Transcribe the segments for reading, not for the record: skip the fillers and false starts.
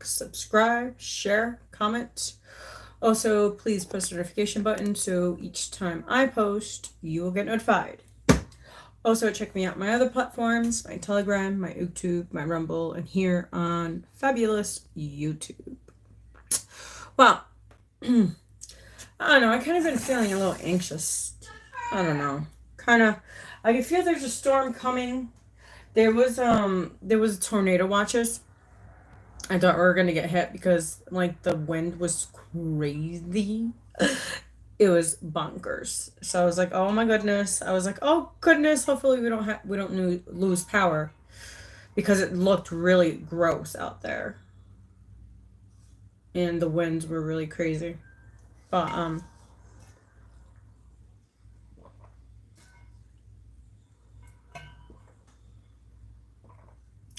subscribe, share, comment. Also, please press the notification button so each time I post, you will get notified. Also, check me out my other platforms, my Telegram, my YouTube, my Rumble, and here on fabulous YouTube. Well, I don't know, I kind of been feeling a little anxious. I don't know. Kind of, I can feel there's a storm coming. There was tornado watches. I thought we were gonna get hit because like the wind was crazy. It was bonkers. So I was like, oh my goodness. I was like, oh goodness. Hopefully we don't lose power, because it looked really gross out there, and the winds were really crazy. But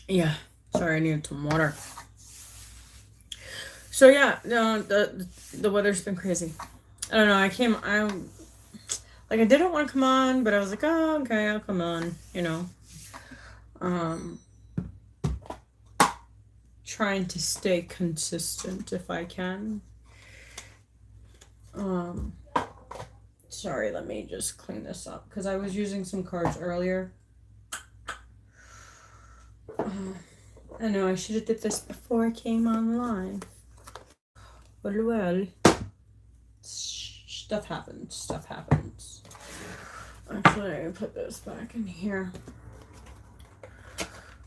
yeah. Sorry, I needed some water. So yeah, no, the weather's been crazy. I don't know. I didn't want to come on, but I was like, oh, okay, I'll come on. Trying to stay consistent if I can. Sorry, let me just clean this up because I was using some cards earlier. I know I should have did this before I came online. Well, stuff happens. Actually, I put this back in here.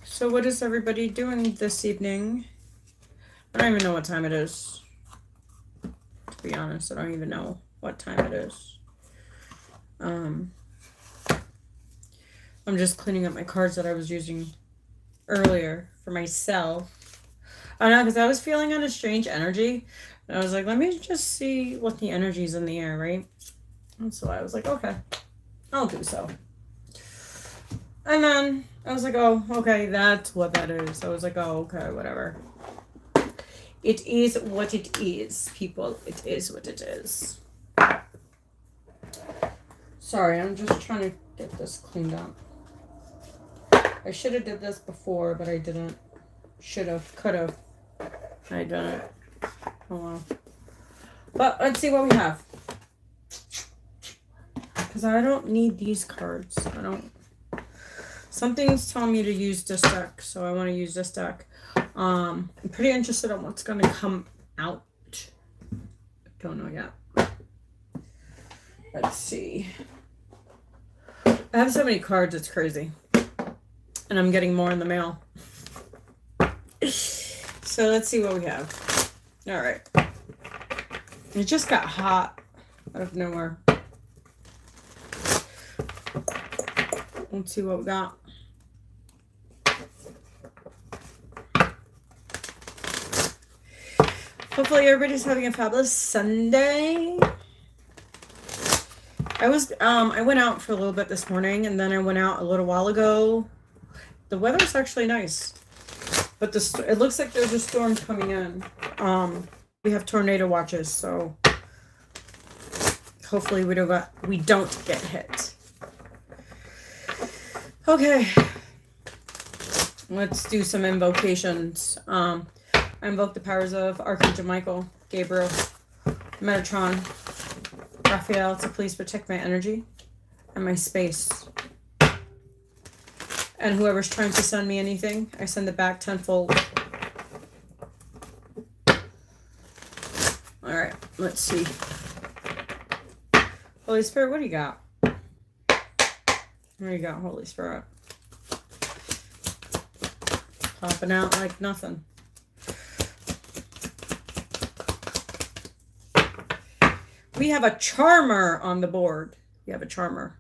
So what is everybody doing this evening? I don't even know what time it is. To be honest, I don't even know what time it is. I'm just cleaning up my cards that I was using earlier for myself. I know, because I was feeling on a strange energy. And I was like, let me just see what the energy's in the air, right? And so I was like, okay, I'll do so. And then I was like, oh, okay, that's what that is. I was like, oh, okay, whatever. It is what it is, people. It is what it is. Sorry, I'm just trying to get this cleaned up. I should have did this before, but I didn't. Should have, could have. I didn't. Oh well. But let's see what we have. Because I don't need these cards. Something's telling me to use this deck, so I want to use this deck. I'm pretty interested in what's going to come out. Don't know yet. Let's see. I have so many cards, it's crazy. And I'm getting more in the mail. So let's see what we have. All right. It just got hot out of nowhere. Let's see what we got. Hopefully everybody's having a fabulous Sunday. I went out for a little bit this morning, and then I went out a little while ago. The weather's actually nice, but it looks like there's a storm coming in. We have tornado watches, so hopefully we don't get hit. Okay, let's do some invocations. I invoke the powers of Archangel Michael, Gabriel, Metatron, Raphael to please protect my energy and my space. And whoever's trying to send me anything, I send it back tenfold. Alright, let's see. Holy Spirit, what do you got? There you go, Holy Spirit. Popping out like nothing. We have a charmer on the board. We have a charmer.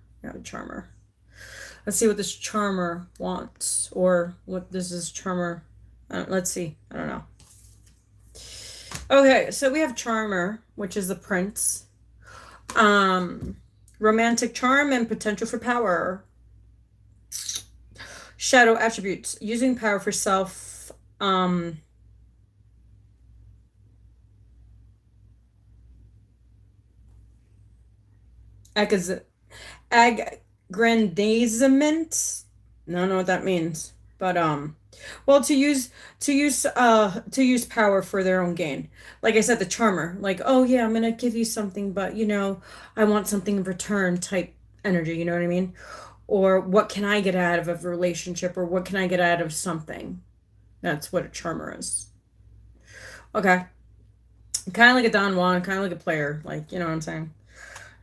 Let's see what this charmer wants, or what this is charmer. Let's see. I don't know. Okay, so we have charmer, which is the prince. Romantic charm and potential for power. Shadow attributes. Using power for self. Aggrandizement. I don't know what that means, But well, to use power for their own gain. Like I said, the charmer, like, oh yeah, I'm gonna give you something, but I want something in return type energy, you know what I mean? Or what can I get out of a relationship, or what can I get out of something? That's what a charmer is. Okay. Kind of like a Don Juan, kind of like a player, like, you know what I'm saying?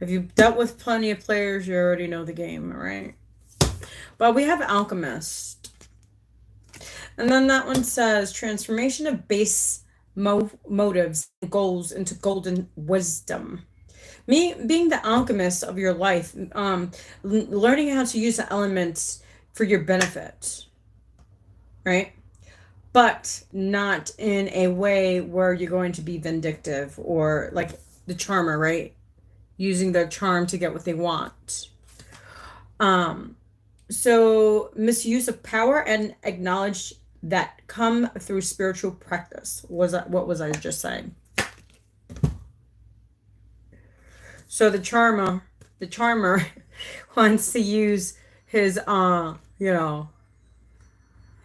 If you've dealt with plenty of players, you already know the game, right? But we have Alchemist. And then that one says transformation of base motives and goals into golden wisdom. Me being the alchemist of your life, learning how to use the elements for your benefit, right? But not in a way where you're going to be vindictive or like the charmer, right? Using their charm to get what they want. So misuse of power and acknowledge that come through spiritual practice. What was I just saying? So the charmer wants to use his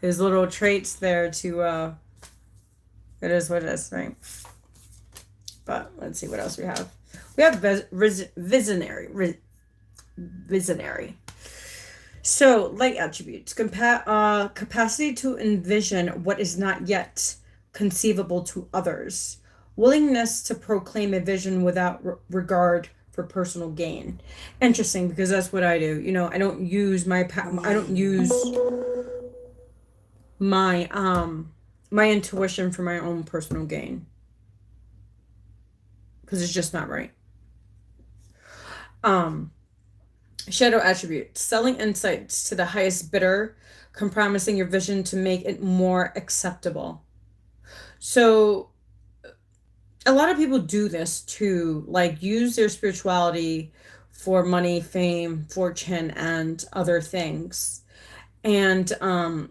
his little traits there to it is what it is, right? But let's see what else we have. We have visionary. So, light attributes, capacity to envision what is not yet conceivable to others, willingness to proclaim a vision without regard for personal gain. Interesting, because that's what I do. I don't use my intuition for my own personal gain, because it's just not right. Shadow attribute, selling insights to the highest bidder, compromising your vision to make it more acceptable. So a lot of people do this to like use their spirituality for money, fame, fortune, and other things. And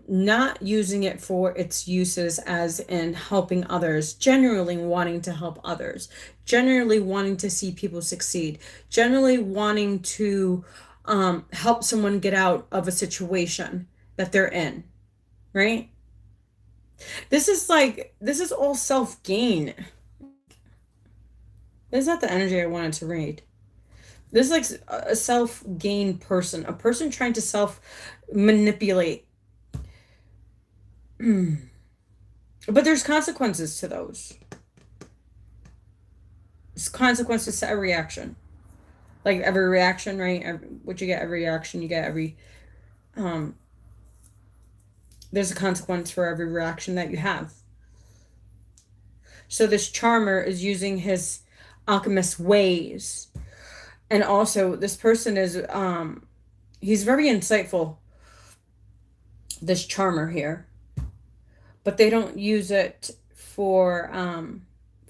not using it for its uses as in helping others, generally wanting to help others, generally wanting to see people succeed, generally wanting to help someone get out of a situation that they're in, right? This is all self-gain. This is not the energy I wanted to read. This is like a self-gain person, a person trying to self-manipulate. But there's consequences to those. There's consequences to every action. Like every reaction, right? What you get every reaction, you get every there's a consequence for every reaction that you have. So this charmer is using his alchemist ways. And also this person is he's very insightful, this charmer here. But they don't use it for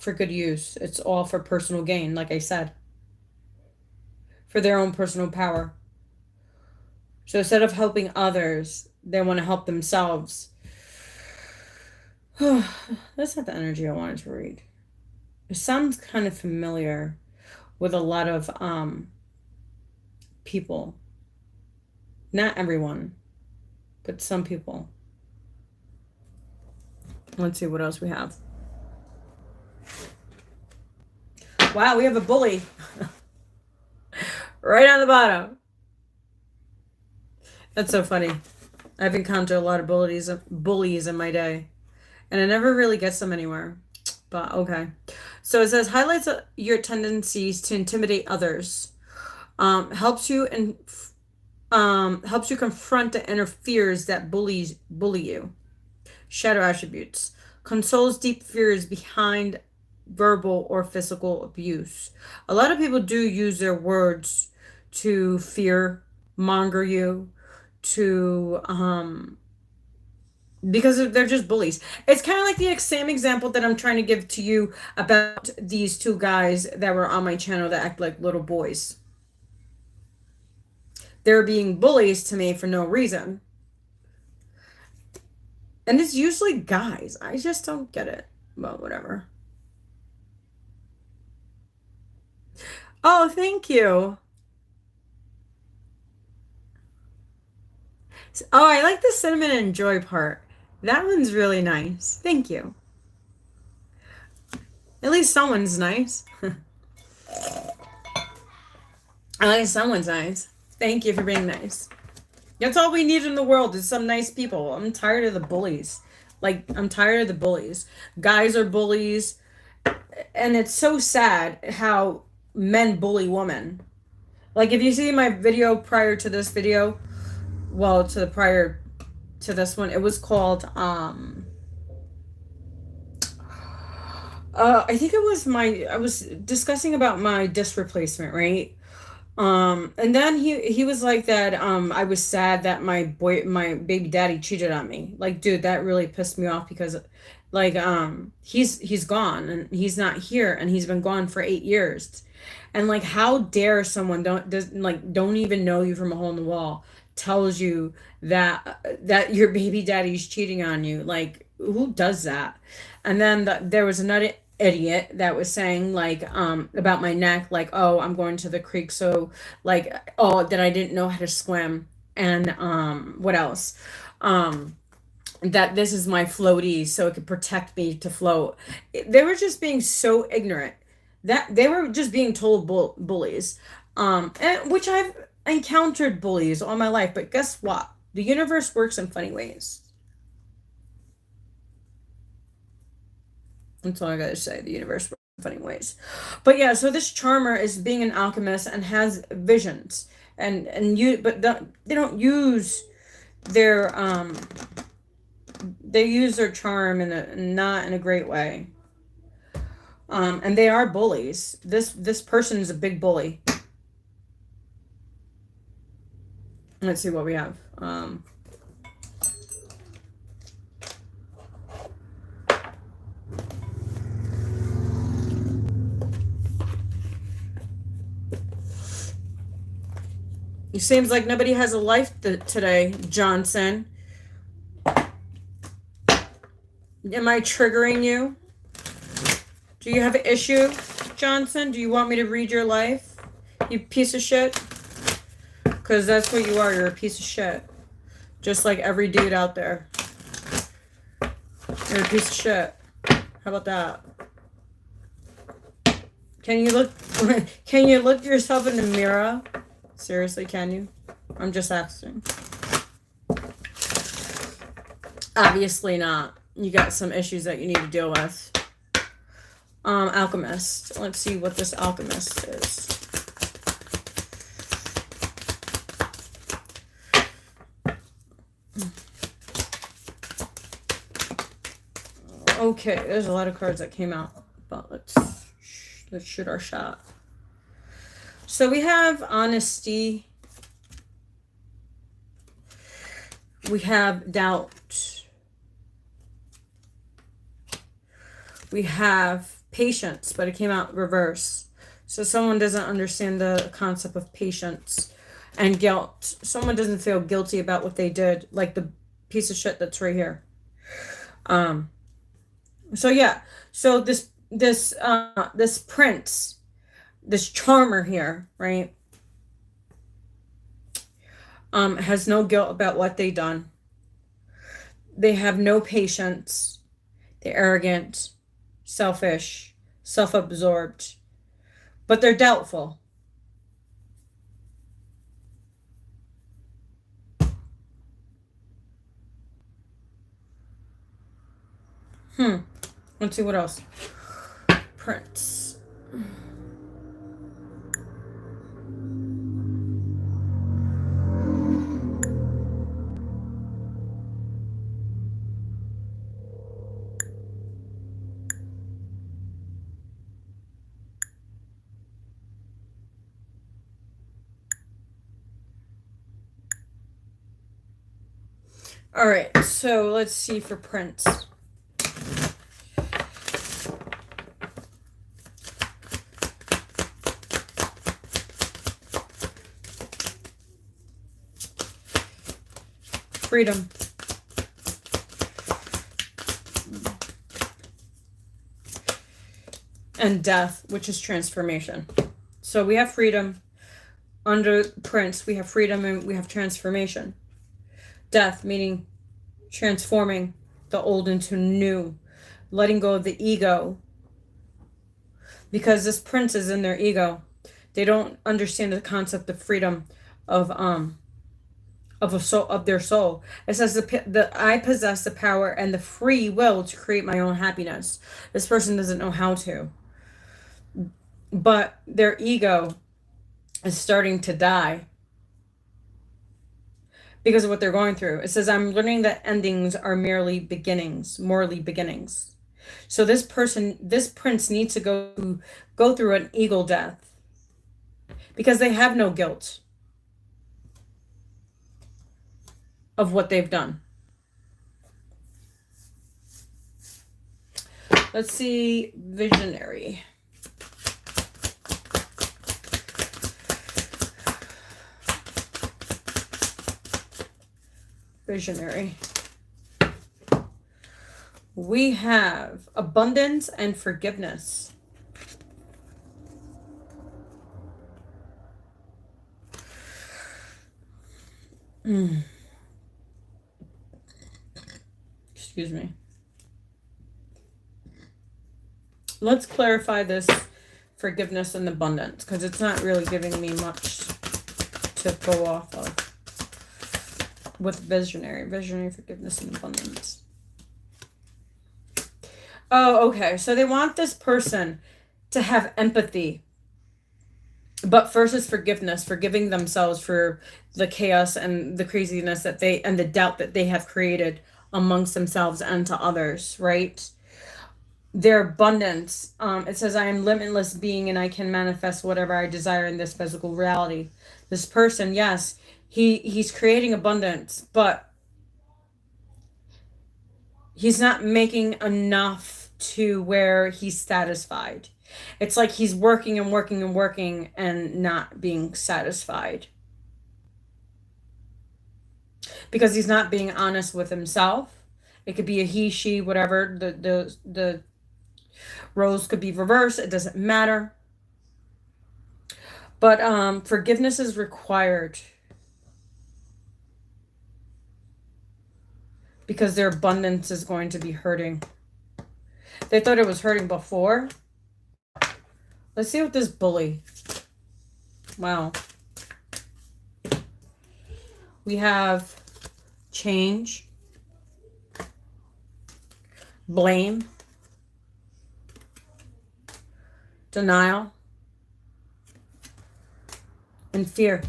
good use. It's all for personal gain, like I said. For their own personal power. So instead of helping others, they want to help themselves. That's not the energy I wanted to read. It sounds kind of familiar with a lot of people. Not everyone, but some people. Let's see what else we have. Wow, we have a bully. Right on the bottom. That's so funny. I've encountered a lot of bullies in my day. And it never really gets them anywhere. But okay. So it says highlights your tendencies to intimidate others. Helps you confront the inner fears that bully you. Shadow attributes. Consoles deep fears behind verbal or physical abuse. A lot of people do use their words to fear monger you, to because they're just bullies. It's kind of like the same example that I'm trying to give to you about these two guys that were on my channel that act like little boys. They're being bullies to me for no reason. And it's usually guys. I just don't get it. Well, whatever. Oh, thank you. Oh, I like the cinnamon and joy part. That one's really nice. Thank you. At least someone's nice. At least someone's nice. Thank you for being nice. That's all we need in the world is some nice people. I'm tired of the bullies. Like, I'm tired of the bullies. Guys are bullies. And it's so sad how men bully women. Like, if you see my video prior to this video, well, to the prior to this one, it was called, I think it was I was discussing about my disc replacement, right? And then he was like that, I was sad that my baby daddy cheated on me. Like, dude, that really pissed me off because like, he's gone and he's not here and he's been gone for 8 years. And like, how dare someone don't even know you from a hole in the wall tells you that your baby daddy's cheating on you. Like, who does that? And then there was another idiot that was saying like about my neck, like, oh, I'm going to the creek, so like, oh, that I didn't know how to swim. And what else? That this is my floaty so it could protect me to float. They were just being so ignorant. That they were just being told bullies. And which I've encountered bullies all my life, but guess what? The universe works in funny ways. That's all I gotta say. The universe works in funny ways. But yeah, so this charmer is being an alchemist and has visions. But they don't use their they use their charm not in a great way. And they are bullies. This person is a big bully. Let's see what we have. It seems like nobody has a life today, Johnson. Am I triggering you? Do you have an issue, Johnson? Do you want me to read your life? You piece of shit? Because that's what you are. You're a piece of shit. Just like every dude out there. You're a piece of shit. How about that? Can you look yourself in the mirror? Seriously, can you? I'm just asking. Obviously not. You got some issues that you need to deal with. Alchemist. Let's see what this alchemist is. Okay, there's a lot of cards that came out, but let's shoot our shot. So we have honesty. We have doubt. We have patience, but it came out reverse. So someone doesn't understand the concept of patience and guilt. Someone doesn't feel guilty about what they did, like the piece of shit that's right here. So yeah, so this prince, this charmer here, right, has no guilt about what they done. They have no patience. They're arrogant, selfish, self-absorbed, but they're doubtful. Let's see what else. Prince. All right, so let's see for Prince. Freedom. And death, which is transformation. So we have freedom. Under Prince, we have freedom and we have transformation. Death, meaning transforming the old into new, letting go of the ego, because this prince is in their ego. They don't understand the concept of freedom of a soul, of their soul. It says the I possess the power and the free will to create my own happiness. This person doesn't know how to, but their ego is starting to die because of what they're going through. It says, I'm learning that endings are merely beginnings, morally beginnings. So this person, this prince needs to go through an ego death because they have no guilt of what they've done. Let's see, visionary. Visionary. We have abundance and forgiveness. Excuse me. Let's clarify this forgiveness and abundance, because it's not really giving me much to go off of with visionary. Visionary, forgiveness, and abundance. Oh, okay. So they want this person to have empathy. But first is forgiveness, forgiving themselves for the chaos and the craziness that they, and the doubt that they have created amongst themselves and to others, right? Their abundance, it says, I am limitless being and I can manifest whatever I desire in this physical reality. This person, yes, he's creating abundance, but he's not making enough to where he's satisfied. It's like he's working and working and working and not being satisfied. Because he's not being honest with himself. It could be a he, she, whatever. The roles could be reversed. It doesn't matter. But forgiveness is required. Because their abundance is going to be hurting. They thought it was hurting before. Let's see what this bully. Wow. We have change, blame, denial, and fear.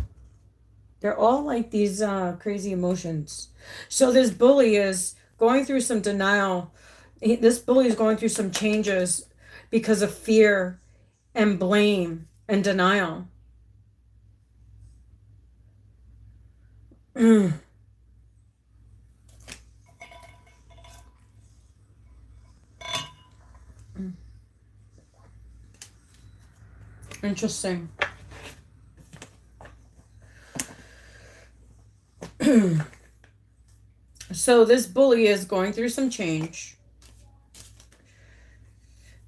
They're all like these crazy emotions. So this bully is going through some denial. This bully is going through some changes because of fear and blame and denial. Interesting. So this bully is going through some change,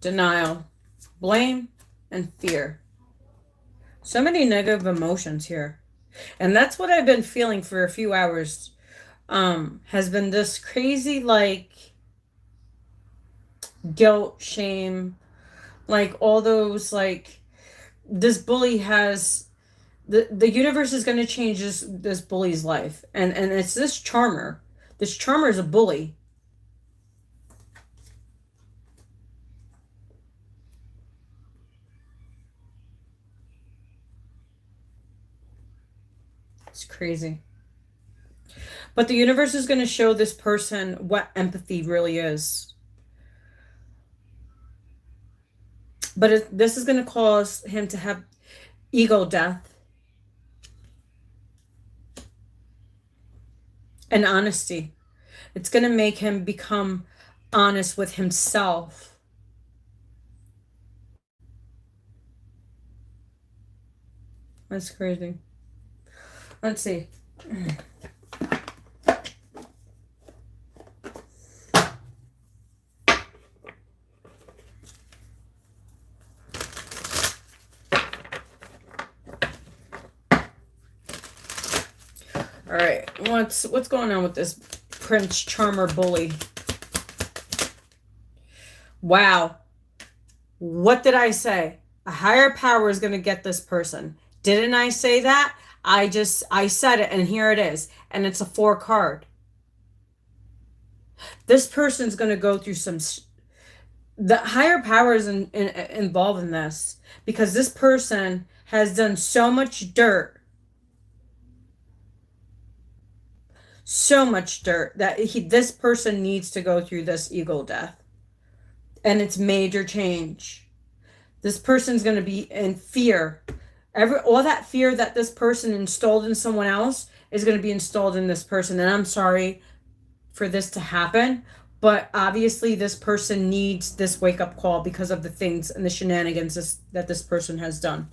denial, blame, and fear. So many negative emotions here. And that's what I've been feeling for a few hours. Has been this crazy, like, guilt, shame, like all those, like, this bully has, the universe is going to change this bully's life. And it's this charmer. This charmer is a bully. It's crazy. But the universe is going to show this person what empathy really is. But this is going to cause him to have ego death and honesty. It's going to make him become honest with himself. That's crazy. Let's see. All right, what's going on with this Prince Charmer bully? Wow. What did I say? A higher power is going to get this person. Didn't I say that? I said it, and here it is. And it's a 4 card. This person's going to go through the higher power is involved in this, because this person has done so much dirt. So much dirt that this person needs to go through this ego death. And it's major change. This person's going to be in fear. All that fear that this person installed in someone else is going to be installed in this person. And I'm sorry for this to happen, but obviously this person needs this wake-up call because of the things and the shenanigans that this person has done.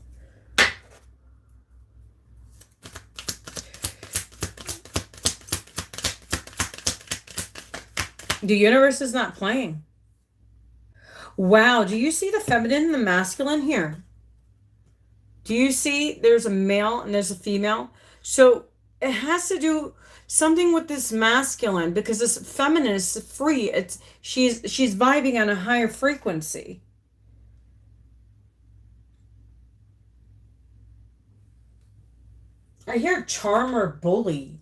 The universe is not playing. Wow, do you see the feminine and the masculine here? Do you see there's a male and there's a female? So it has to do something with this masculine, because this feminine is free. She's vibing on a higher frequency. I hear charmer bully.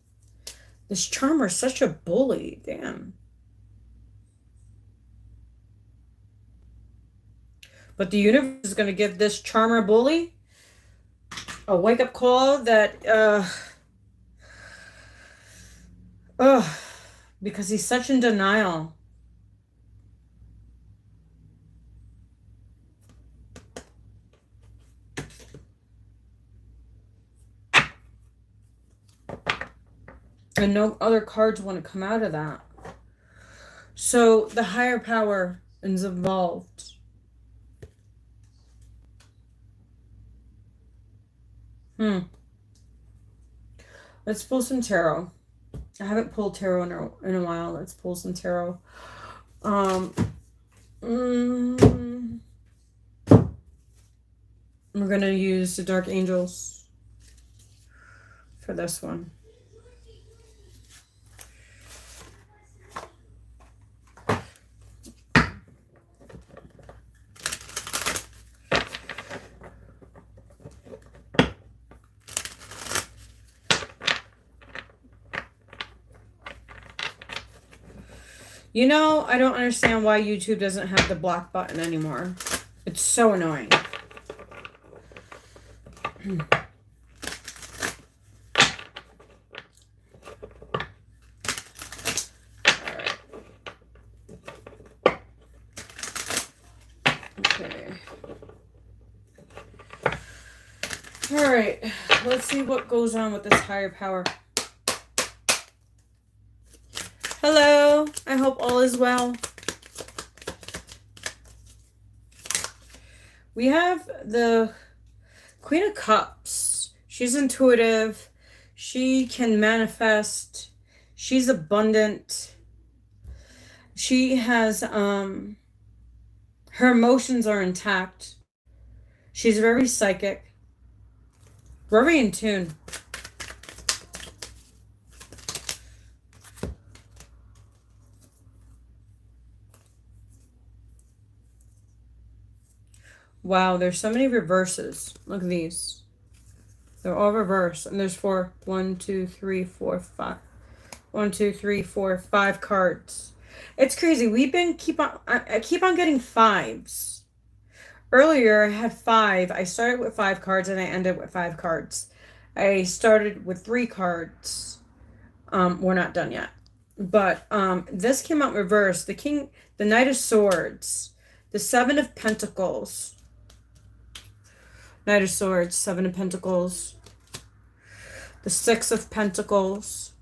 This charmer is such a bully. Damn. But the universe is going to give this charmer bully a wake-up call that, because he's such in denial. And no other cards want to come out of that. So the higher power is involved. Let's pull some tarot. I haven't pulled tarot in a while. Let's pull some tarot. We're going to use the Dark Angels for this one. You know, I don't understand why YouTube doesn't have the block button anymore. It's so annoying. Okay. All right. Let's see what goes on with this higher power. Hello, I hope all is well. We have the Queen of Cups. She's intuitive. She can manifest. She's abundant. She has, her emotions are intact. She's very psychic. Very in tune. Wow, there's so many reverses. Look at these. They're all reversed. And there's 4. 1, 2, 3, 4, 5. 1, 2, 3, 4, 5 cards. It's crazy. I keep on getting 5s. Earlier I had 5. I started with 5 cards and I ended with 5 cards. I started with 3 cards. We're not done yet. But this came out reversed. The Knight of Swords, the 7 of Pentacles. Knight of Swords, 7 of Pentacles, the 6 of Pentacles,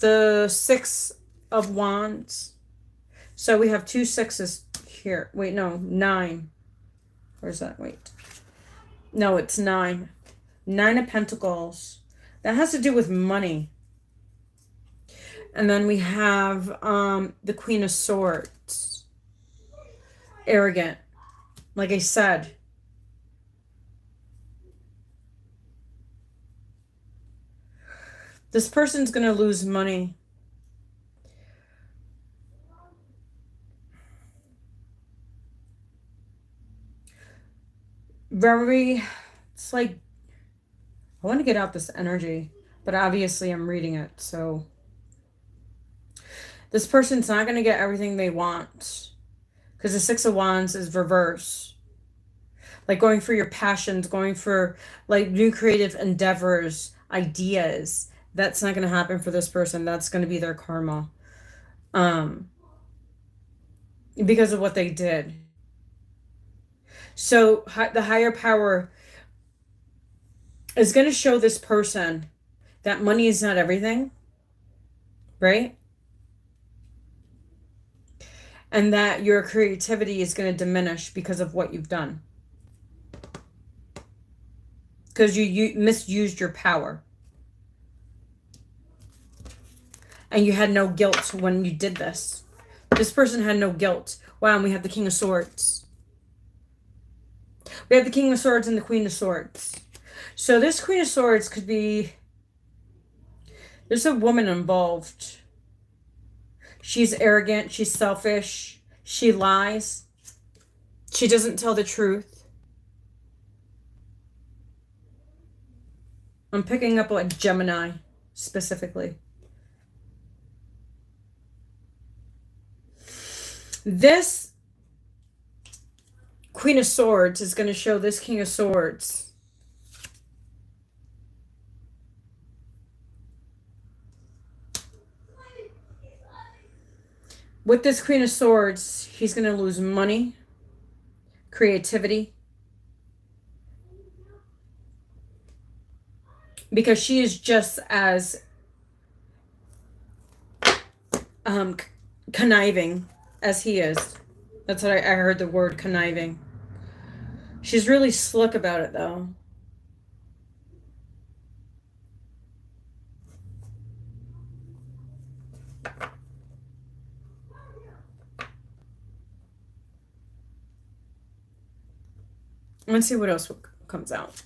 the 6 of Wands. So we have 2 6s here. Wait, no, 9. Where's that? Wait. No, it's 9. 9 of Pentacles. That has to do with money. And then we have the Queen of Swords. Arrogant. Like I said. This person's going to lose money. It's like, I want to get out this energy, but obviously I'm reading it, so. This person's not going to get everything they want. Because the Six of Wands is reverse. Like going for your passions, going for like new creative endeavors, ideas. That's not going to happen for this person. That's going to be their karma. Because of what they did. So the higher power is going to show this person that money is not everything, right? And that your creativity is going to diminish because of what you've done. Because you misused your power. And you had no guilt when you did this. This person had no guilt. Wow, and we have the King of Swords. We have the King of Swords and the Queen of Swords. So this Queen of Swords could be... There's a woman involved. She's arrogant. She's selfish. She lies. She doesn't tell the truth. I'm picking up like Gemini specifically. This Queen of Swords is going to show this King of Swords. With this Queen of Swords, he's going to lose money, creativity. Because she is just as conniving as he is. That's what I heard, the word conniving. She's really slick about it, though. Let's see what else comes out.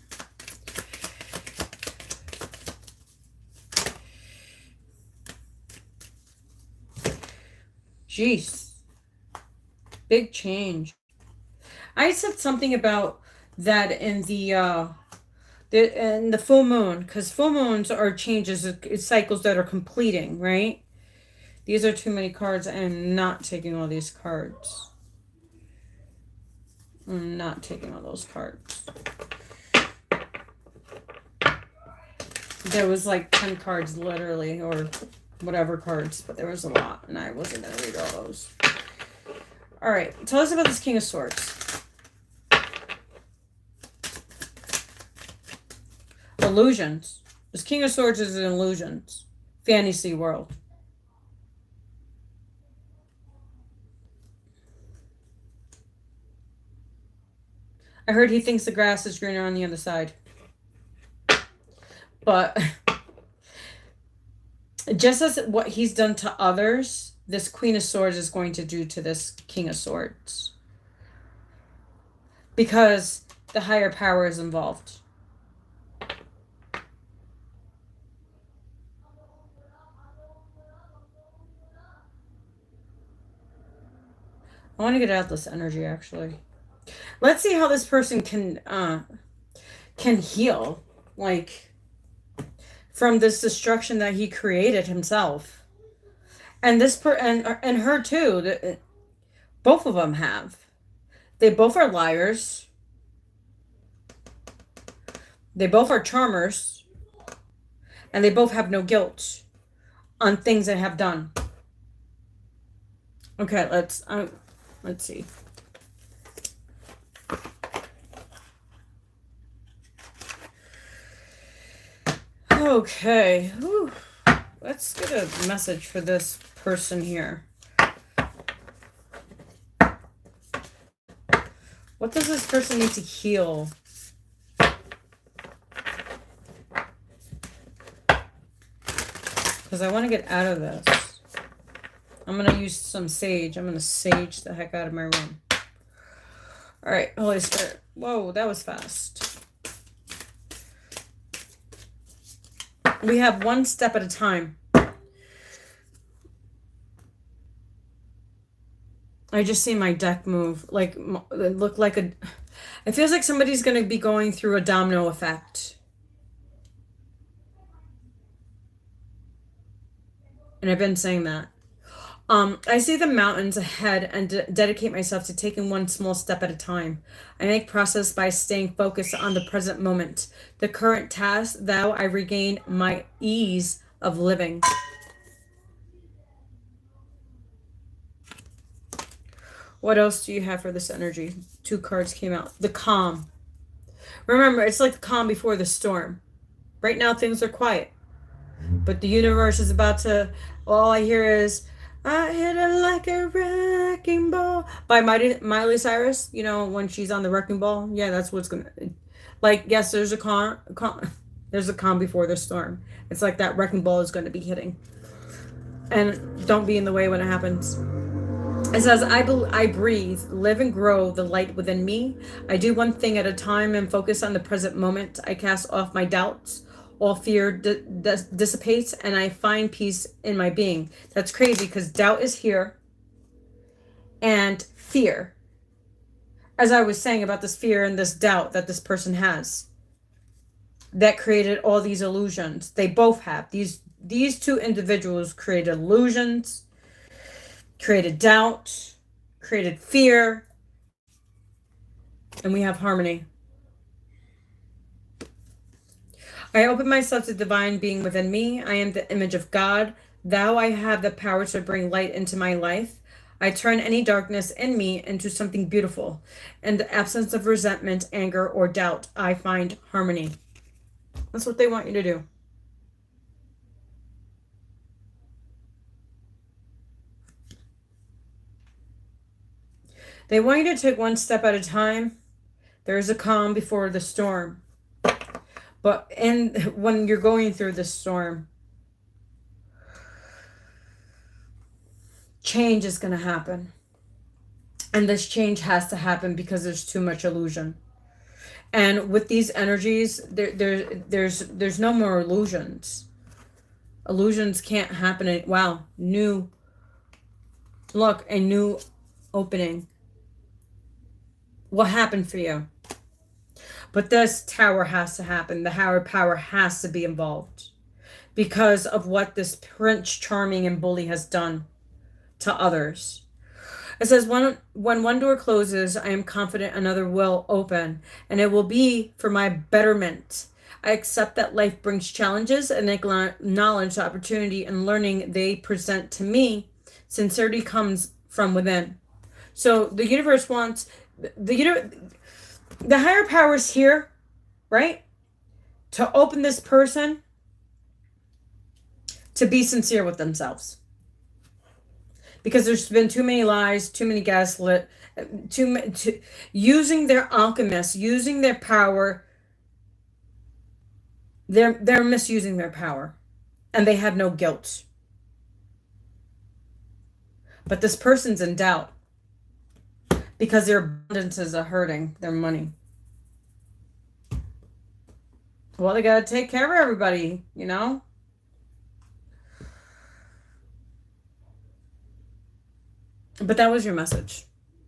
Jeez. Big change. I said something about that in the full moon, because full moons are changes, cycles that are completing, right? These are too many cards. I am not taking all these cards. I'm not taking all those cards. There was like 10 cards literally, or whatever cards, but there was a lot, and I wasn't going to read all those. All right, tell us about this King of Swords. Illusions. This King of Swords is an illusions. Fantasy world. I heard he thinks the grass is greener on the other side. But just as what he's done to others, this Queen of Swords is going to do to this King of Swords. Because the higher power is involved. I want to get out this energy, actually. Let's see how this person can heal, like, from this destruction that he created himself. And this and her too. Both of them have. They both are liars. They both are charmers. And they both have no guilt on things they have done. Okay, let's see. Okay. Whew. Let's get a message for this person here. What does this person need to heal? Because I want to get out of this. I'm going to use some sage. I'm going to sage the heck out of my room. All right, Holy Spirit. Whoa, that was fast. We have one step at a time. I just see my deck move. Like, it looked like a... It feels like somebody's going to be going through a domino effect. And I've been saying that. I see the mountains ahead and dedicate myself to taking one small step at a time. I make process by staying focused on the present moment. The current task, thou I regain my ease of living. What else do you have for this energy? 2 cards came out. The calm. Remember, it's like the calm before the storm. Right now, things are quiet. But the universe is about to... All I hear is... I hit it like a wrecking ball by Miley Cyrus. You know, when she's on the wrecking ball. Yeah, that's what's gonna... Like, yes, there's a calm before the storm. It's like that wrecking ball is going to be hitting. And don't be in the way when it happens. It says, I breathe, live and grow the light within me. I do one thing at a time and focus on the present moment. I cast off my doubts. All fear dissipates and I find peace in my being. That's crazy because doubt is here and fear. As I was saying about this fear and this doubt that this person has, that created all these illusions. They both have. These 2 individuals created illusions, created doubt, created fear, and we have harmony. I open myself to divine being within me. I am the image of God. Thou I have the power to bring light into my life. I turn any darkness in me into something beautiful. In the absence of resentment, anger, or doubt, I find harmony. That's what they want you to do. They want you to take one step at a time. There is a calm before the storm. But when you're going through the storm, change is going to happen. And this change has to happen because there's too much illusion. And with these energies, there's no more illusions. Illusions can't happen. Wow, a new opening. What happened for you? But this tower has to happen. The higher power has to be involved because of what this Prince Charming and bully has done to others. It says, when one door closes, I am confident another will open, and it will be for my betterment. I accept that life brings challenges and acknowledge the opportunity and learning they present to me. Sincerity comes from within. So the universe wants... The higher power is here, right? To open this person to be sincere with themselves. Because there's been too many lies, too many gaslit, using their alchemists, using their power. They're misusing their power. And they have no guilt. But this person's in doubt. Because their abundances are hurting their money. Well, they got to take care of everybody, you know? But that was your message.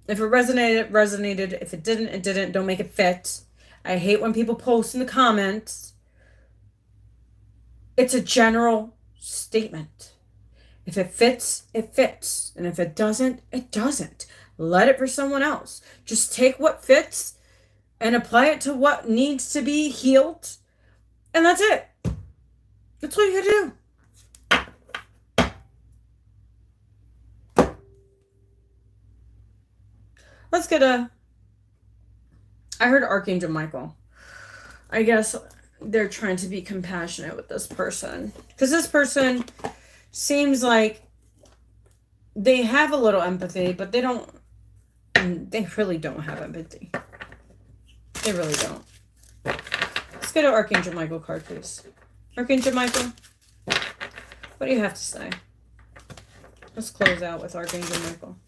If it resonated, it resonated. If it didn't, it didn't. Don't make it fit. I hate when people post in the comments. It's a general statement. If it fits, it fits. And if it doesn't, it doesn't. Let it for someone else. Just take what fits and apply it to what needs to be healed. And that's it. That's what you do. Let's get I heard Archangel Michael. I guess they're trying to be compassionate with this person. Because this person seems like they have a little empathy, but they really don't have empathy. They really don't. Let's go to Archangel Michael card, please. Archangel Michael, what do you have to say? Let's close out with Archangel Michael.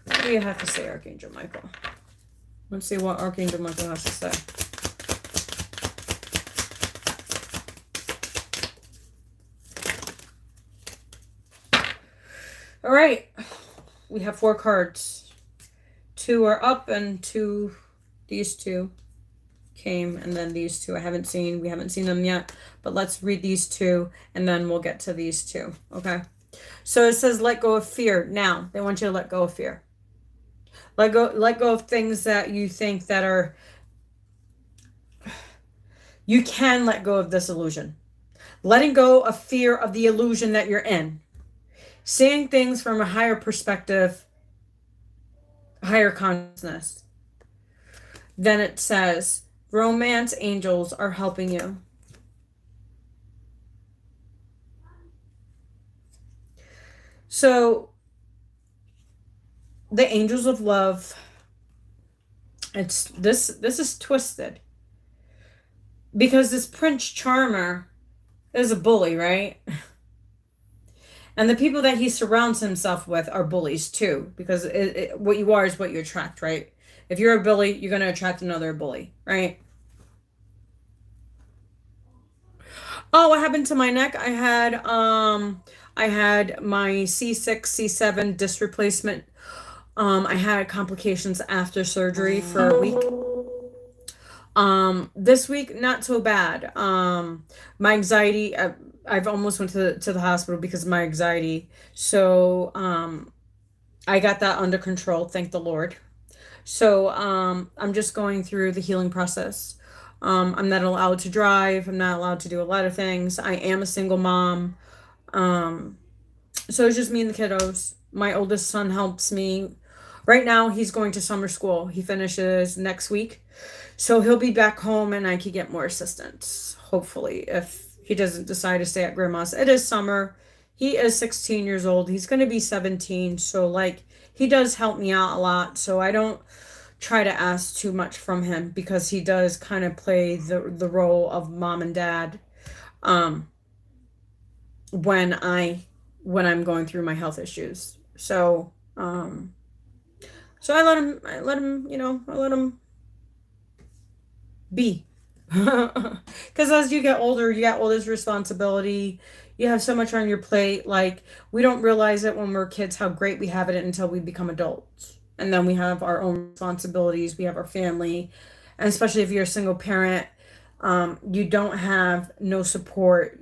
What do you have to say, Archangel Michael? Let's see what Archangel Michael has to say. All right. We have 4 cards. 2 are up and these 2 came, and then these 2 we haven't seen them yet, but let's read these 2 and then we'll get to these 2. Okay. So it says let go of fear. Now they want you to let go of fear. Let go of things that you think that are, you can let go of this illusion. Letting go of fear of the illusion that you're in. Seeing things from a higher perspective, higher consciousness. Then it says, romance angels are helping you. So, the angels of love, this is twisted. Because this Prince Charmer is a bully, right? And the people that he surrounds himself with are bullies too, because what you are is what you attract, right? If you're a bully, you're going to attract another bully, right? Oh, what happened to my neck? I had my C6, C7 disc replacement. I had complications after surgery for a week. This week, not so bad. My anxiety, I've almost went to the hospital because of my anxiety. So, I got that under control, thank the Lord. So, I'm just going through the healing process. I'm not allowed to drive. I'm not allowed to do a lot of things. I am a single mom. So it's just me and the kiddos. My oldest son helps me. Right now, he's going to summer school. He finishes next week. So he'll be back home and I can get more assistance, hopefully, if he doesn't decide to stay at grandma's. It is summer. He is 16 years old. He's going to be 17. So, like, he does help me out a lot. So I don't try to ask too much from him because he does kind of play the role of mom and dad when I'm going through my health issues. So so I let him I let him be. Because as you get older, you get all this responsibility. You have so much on your plate. Like, we don't realize it when we're kids how great we have it until we become adults. And then we have our own responsibilities. We have our family. And especially if you're a single parent, you don't have no support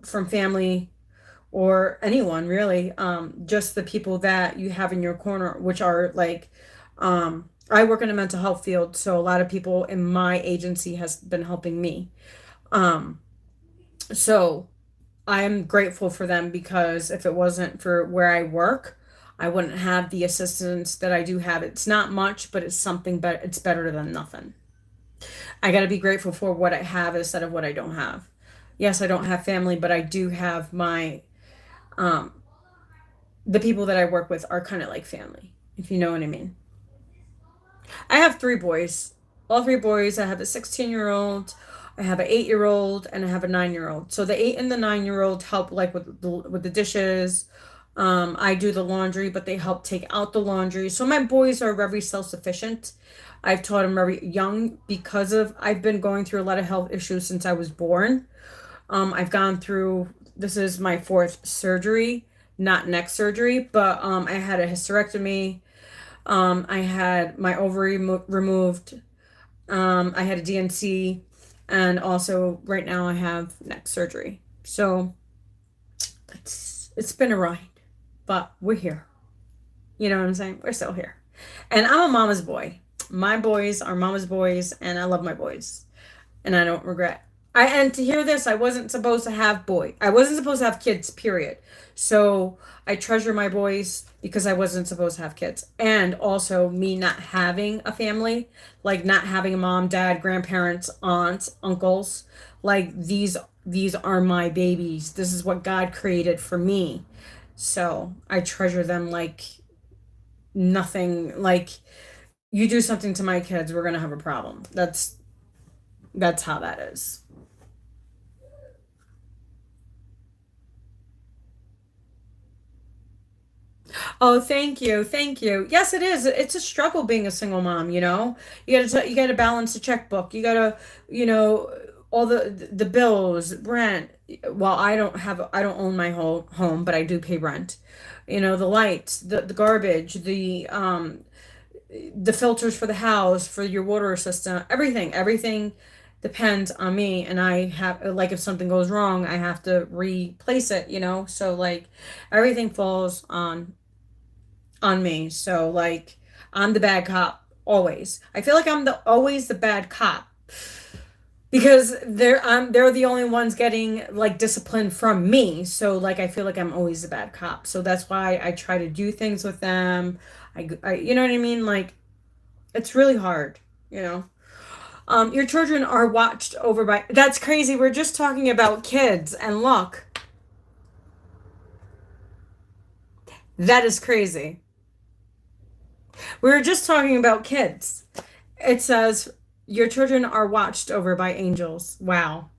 from family or anyone really. Just the people that you have in your corner, which are like, I work in a mental health field, so a lot of people in my agency has been helping me. So I'm grateful for them because if it wasn't for where I work, I wouldn't have the assistance that I do have. It's not much, but it's something, but it's better than nothing. I got to be grateful for what I have instead of what I don't have. Yes, I don't have family, but I do have the people that I work with are kind of like family, if you know what I mean. I have 3 boys. All 3 boys. I have a 16-year-old, I have an 8-year-old, and I have a 9-year-old. So the 8 and the 9-year-old help like with the dishes. I do the laundry, but they help take out the laundry. So my boys are very self-sufficient. I've taught them very young because I've been going through a lot of health issues since I was born. I've gone through, this is my 4th surgery, not neck surgery, but I had a hysterectomy. I had my ovary removed. I had a DNC, and also right now I have neck surgery. So it's been a ride, but we're here. You know what I'm saying? We're still here. And I'm a mama's boy. My boys are mama's boys, and I love my boys. And I don't regret. And to hear this, I wasn't supposed to have I wasn't supposed to have kids, period. So I treasure my boys because I wasn't supposed to have kids. And also me not having a family, like not having a mom, dad, grandparents, aunts, uncles. Like these are my babies. This is what God created for me. So I treasure them like nothing. Like, you do something to my kids, we're gonna have a problem. That's how that is. Oh, thank you, thank you. Yes, it is. It's a struggle being a single mom. You gotta balance the checkbook. You gotta, all the bills, rent. Well, I don't own my whole home, but I do pay rent. you know, the lights, the garbage, the filters for the house, for your water system, everything depends on me. And I have, like, if something goes wrong, I have to replace it, you know? So like everything falls on me. So like I'm the bad cop always. I feel like I'm the always the bad cop because they're the only ones getting like discipline from me. So like I feel like I'm always the bad cop. So that's why I try to do things with them. I you know what I mean? Like it's really hard, you know. Your children are watched over by. That's crazy. We're just talking about kids, and look, that is crazy. We were just talking about kids. It says your children are watched over by angels. Wow,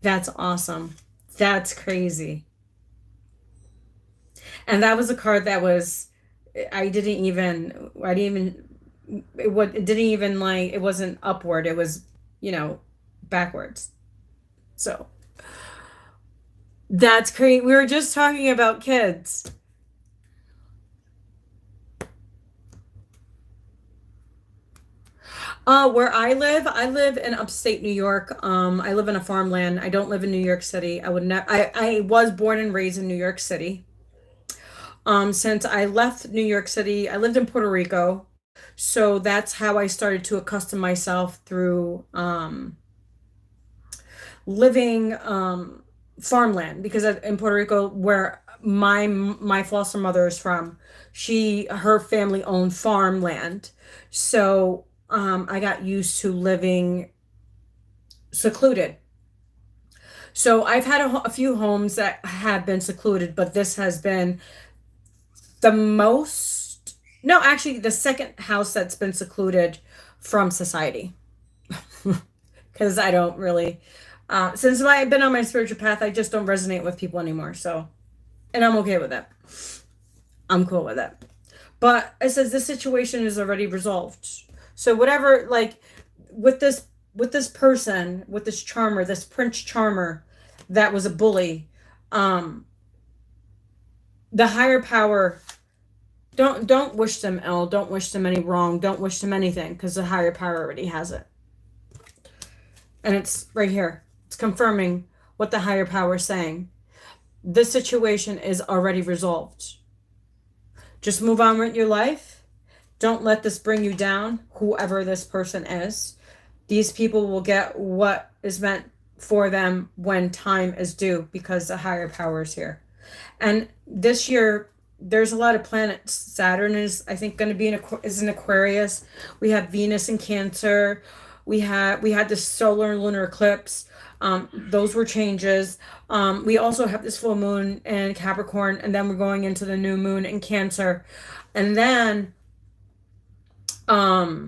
that's awesome. That's crazy. And that was a card that was. I didn't even. It didn't even like. It wasn't upward. It was, you know, backwards. So that's crazy. We were just talking about kids. Where I live in upstate New York. I live in a farmland. I don't live in New York City. I would not. I was born and raised in New York City. Since I left New York City, I lived in Puerto Rico. So that's how I started to accustom myself through living farmland because in Puerto Rico, where my foster mother is from, her family owned farmland. So I got used to living secluded. So I've had a few homes that have been secluded, but this has been the most, no, actually, the second house that's been secluded from society. Because I don't really, since I've been on my spiritual path, I just don't resonate with people anymore. So, and I'm okay with that. I'm cool with that. But it says this situation is already resolved. So whatever, like with this person, with this charmer, this Prince Charmer that was a bully, um, the higher power, don't wish them ill, don't wish them any wrong, don't wish them anything, because the higher power already has it. And it's right here. It's confirming what the higher power is saying. This situation is already resolved. Just move on with your life. Don't let this bring you down, whoever this person is. These people will get what is meant for them when time is due because the higher power is here. And this year, there's a lot of planets. Saturn is, I think, going to be in Aquarius. We have Venus in Cancer. We had this solar and lunar eclipse. Those were changes. We also have this full moon in Capricorn, and then we're going into the new moon in Cancer. And then I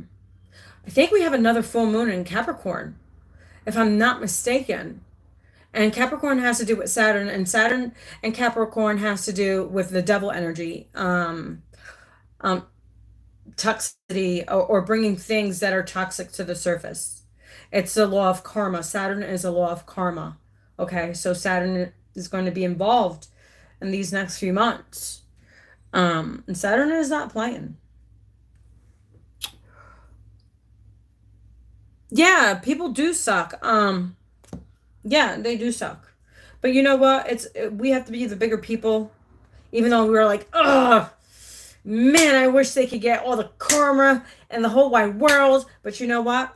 think we have another full moon in Capricorn, if I'm not mistaken. And Capricorn has to do with Saturn, and Saturn and Capricorn has to do with the devil energy, toxicity, or bringing things that are toxic to the surface. It's the law of karma. Saturn is a law of karma. Okay, so Saturn is going to be involved in these next few months. And Saturn is not playing. Yeah, people do suck. Yeah, they do suck. But you know what? We have to be the bigger people. Even though we were like, ugh, man, I wish they could get all the karma and the whole wide world. But you know what?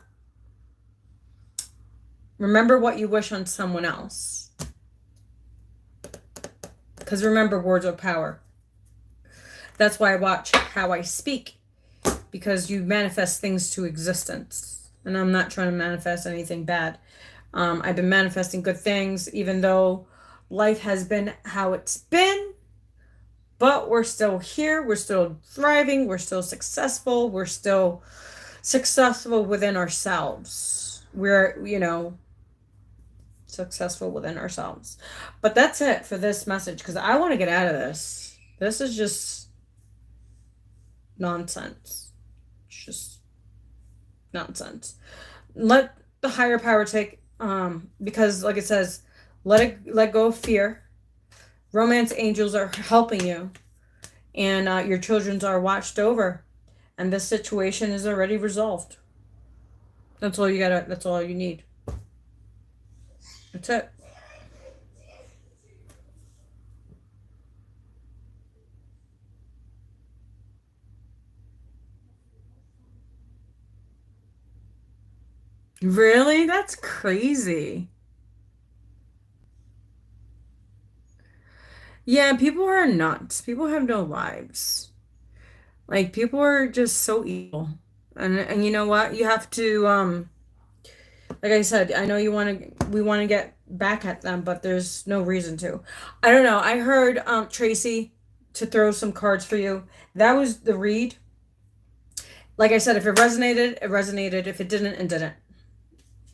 Remember what you wish on someone else. Because remember, words are power. That's why I watch how I speak. Because you manifest things to existence. And I'm not trying to manifest anything bad. I've been manifesting good things, even though life has been how it's been. But we're still here. We're still thriving. We're still successful. We're still successful within ourselves. We're, successful within ourselves. But that's it for this message, because I want to get out of this. This is just nonsense. It's just nonsense. Let the higher power take, because like it says, let go of fear. Romance angels are helping you, and your children are watched over, and this situation is already resolved. That's all you gotta. That's all you need. That's it. Really? That's crazy. Yeah, people are nuts. People have no lives. Like people are just so evil. And you know what? You have to like I said, I know we want to get back at them, but there's no reason to. I don't know. I heard Tracy to throw some cards for you. That was the read. Like I said, if it resonated, it resonated. If it didn't, it didn't.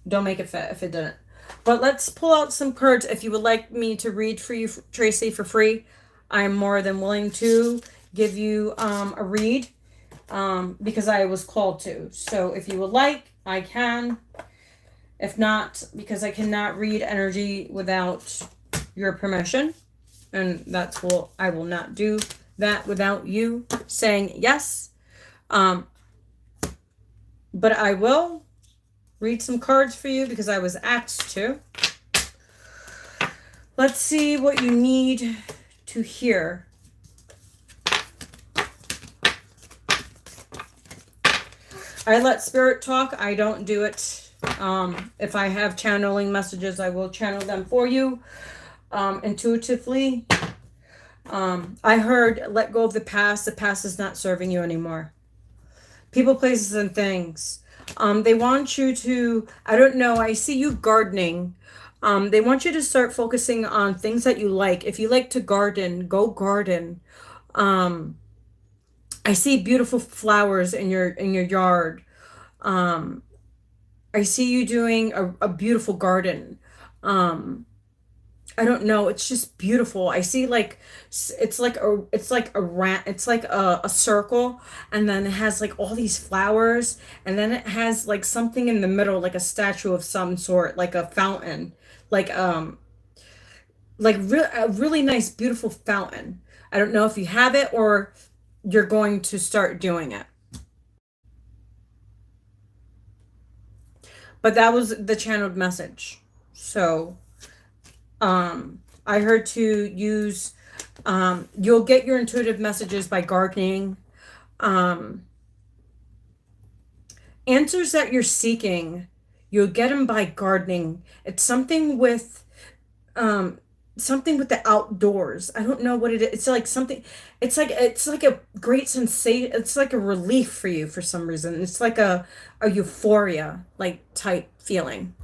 Don't make it fit if it didn't. But let's pull out some cards. If you would like me to read for you, Tracy, for free, I'm more than willing to give you a read because I was called to. So if you would like, I can. If not, because I cannot read energy without your permission. And that's what I will not do that without you saying yes. But I will read some cards for you because I was asked to. Let's see what you need to hear. I let spirit talk. I don't do it. If I have channeling messages, I will channel them for you intuitively. I heard let go of the past. The past is not serving you anymore. People, places, and things. They want you to, I don't know, I see you gardening. They want you to start focusing on things that you like. If you like to garden, go garden. I see beautiful flowers in your yard. I see you doing a beautiful garden. I don't know. It's just beautiful. I see like it's like a circle, and then it has like all these flowers, and then it has like something in the middle, like a statue of some sort, like a fountain, like a really nice, beautiful fountain. I don't know if you have it or you're going to start doing it. But that was the channeled message. So I heard to use, you'll get your intuitive messages by gardening. Answers that you're seeking, you'll get them by gardening. It's something with the outdoors. I don't know what it is. It's like something, it's like a great sensation. It's like a relief for you for some reason. It's like a euphoria like type feeling.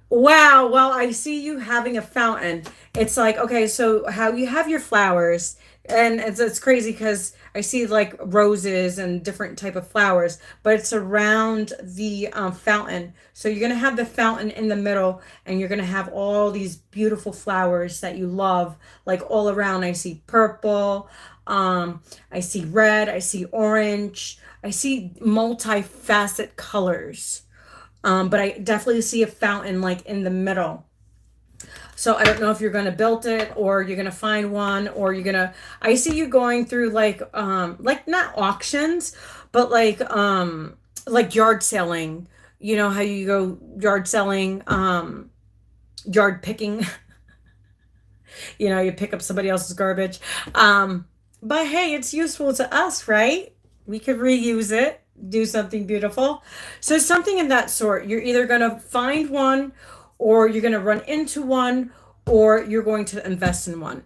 Wow, well, I see you having a fountain. It's like, okay, so how you have your flowers, and it's crazy because I see like roses and different type of flowers, but it's around the fountain. So you're gonna have the fountain in the middle, and you're gonna have all these beautiful flowers that you love, like all around. I see purple, I see red, I see orange, I see multifaceted colors. But I definitely see a fountain like in the middle. So I don't know if you're gonna build it or you're gonna find one or you're gonna. I see you going through like not auctions, but like yard selling. You know how you go yard selling, yard picking. You know, you pick up somebody else's garbage. But hey, it's useful to us, right? We could reuse it, do something beautiful. So something in that sort. You're either going to find one or you're going to run into one or you're going to invest in one.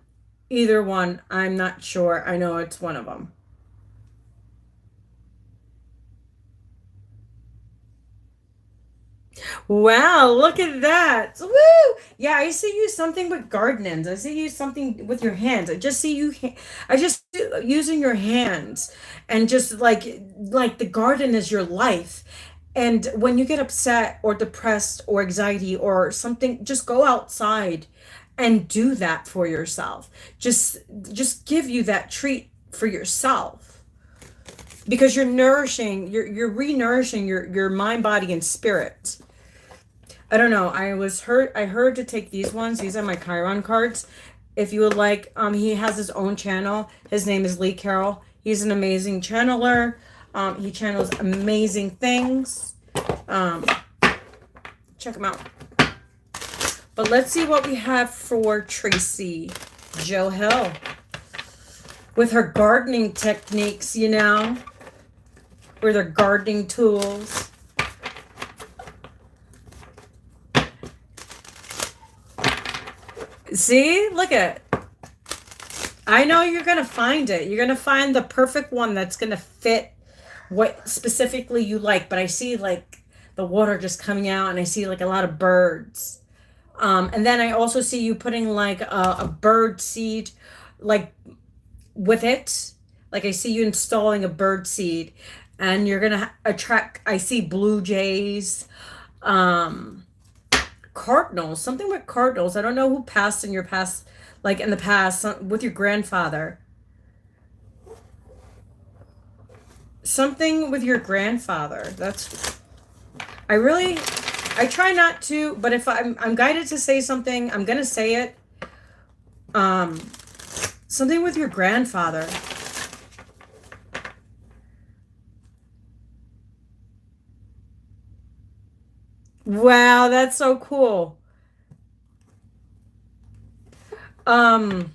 Either one, I'm not sure. I know it's one of them. Wow, look at that. Woo! Yeah, I see you something with gardenings. I see you something with your hands. I just see you I just see you using your hands and just like the garden is your life. And when you get upset or depressed or anxiety or something, just go outside and do that for yourself. Just just give you that treat for yourself because you're nourishing, you're re-nourishing your mind, body, and spirit. I don't know. I heard to take these ones. These are my Chiron cards. If you would like, he has his own channel. His name is Lee Carroll. He's an amazing channeler. He channels amazing things. Um, check him out. But let's see what we have for Tracy Joe Hill. With her gardening techniques, you know. With her gardening tools. See? Look at it. I know you're going to find it. You're going to find the perfect one that's going to fit what specifically you like. But I see like the water just coming out, and I see like a lot of birds. And then I also see you putting like a bird seed like with it. Like I see you installing a bird seed, and you're going to attract, I see blue jays, cardinals, something with cardinals. I don't know who passed in your past, like in the past, with your grandfather. Something with your grandfather. I try not to, but if I'm guided to say something, I'm gonna say it. Something with your grandfather. Wow, that's so cool. I'm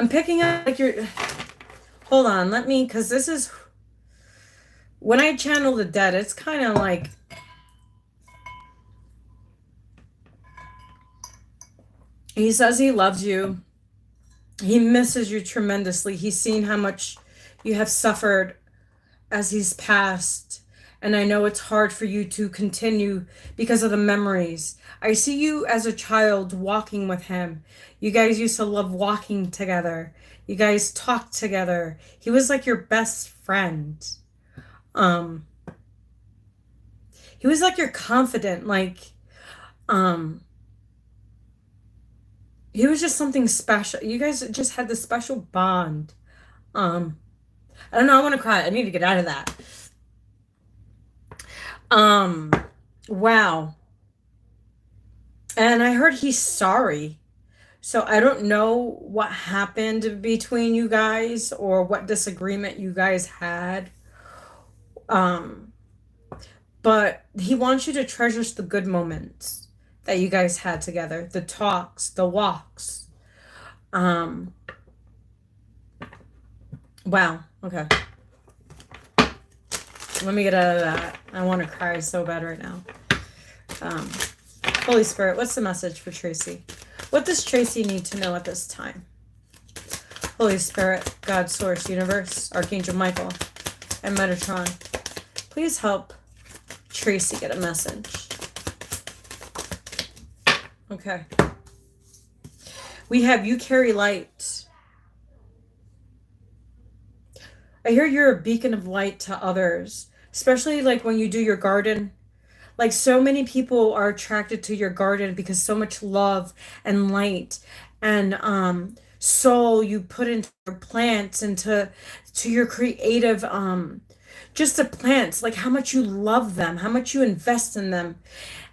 picking up like your. Hold on, because this is when I channel the dead. It's kind of like. He says he loves you. He misses you tremendously. He's seen how much you have suffered as he's passed. And I know it's hard for you to continue because of the memories. I see you as a child walking with him. You guys used to love walking together. You guys talked together. He was like your best friend. Um, he was like your confidant, he was just something special. You guys just had this special bond. Um, I don't know, I want to cry. I need to get out of that. Um, wow. And I heard he's sorry. So I don't know what happened between you guys or what disagreement you guys had. Um, but he wants you to treasure the good moments that you guys had together, the talks, the walks. Um, wow. Okay. Let me get out of that. I want to cry so bad right now. Holy Spirit, what's the message for Tracy? What does Tracy need to know at this time? Holy Spirit, God, Source, Universe, Archangel Michael, and Metatron, please help Tracy get a message. Okay. We have you carry light. I hear you're a beacon of light to others, especially like when you do your garden. Like so many people are attracted to your garden because so much love and light and soul you put into your plants, to your creative just the plants, like how much you love them, how much you invest in them.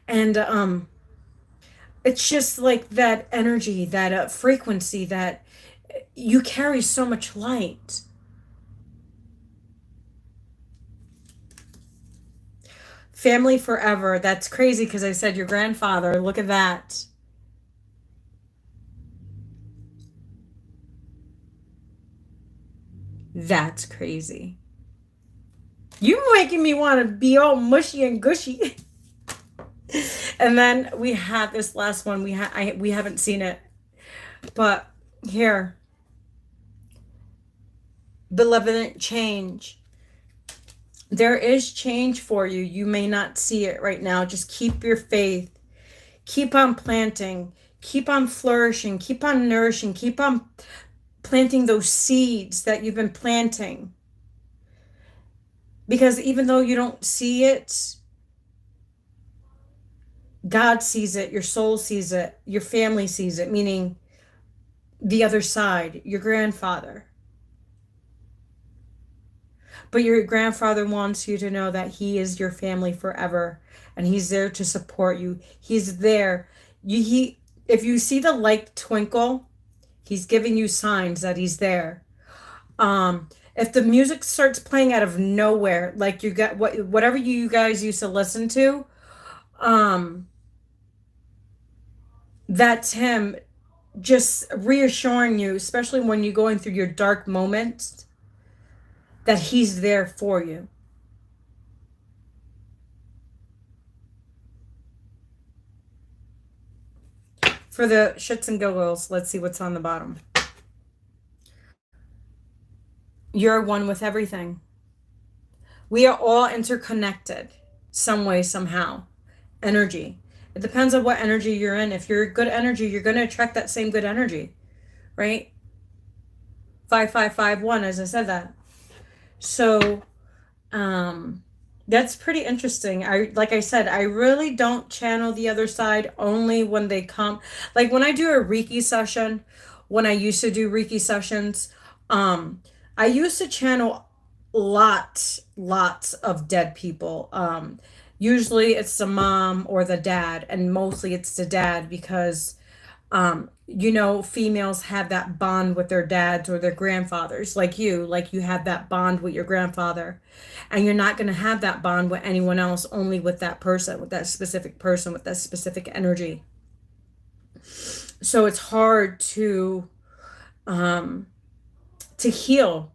And it's just like that energy, that frequency that you carry so much light. Family forever. That's crazy because I said your grandfather. Look at that. That's crazy. You making me want to be all mushy and gushy. And then we have this last one. We haven't seen it, but here, benevolent change. There is change for you. You may not see it right now. Just keep your faith. Keep on planting. Keep on flourishing. Keep on nourishing. Keep on planting those seeds that you've been planting. Because even though you don't see it, God sees it. Your soul sees it. Your family sees it, meaning the other side, your grandfather. But your grandfather wants you to know that he is your family forever, and he's there to support you. He's there. If you see the light twinkle, he's giving you signs that he's there. If the music starts playing out of nowhere, like you got whatever you guys used to listen to, that's him just reassuring you, especially when you're going through your dark moments, that he's there for you. For the shits and giggles, let's see what's on the bottom. You're one with everything. We are all interconnected some way, somehow. Energy. It depends on what energy you're in. If you're good energy, you're going to attract that same good energy, right? 5551, as I said that. So, that's pretty interesting. Like I said, I really don't channel the other side, only when they come. Like when I do a Reiki session, when I used to do Reiki sessions, I used to channel lots of dead people. Usually it's the mom or the dad, and mostly it's the dad because females have that bond with their dads or their grandfathers, like you have that bond with your grandfather, and you're not going to have that bond with anyone else, only with that person, with that specific person, with that specific energy. So it's hard to heal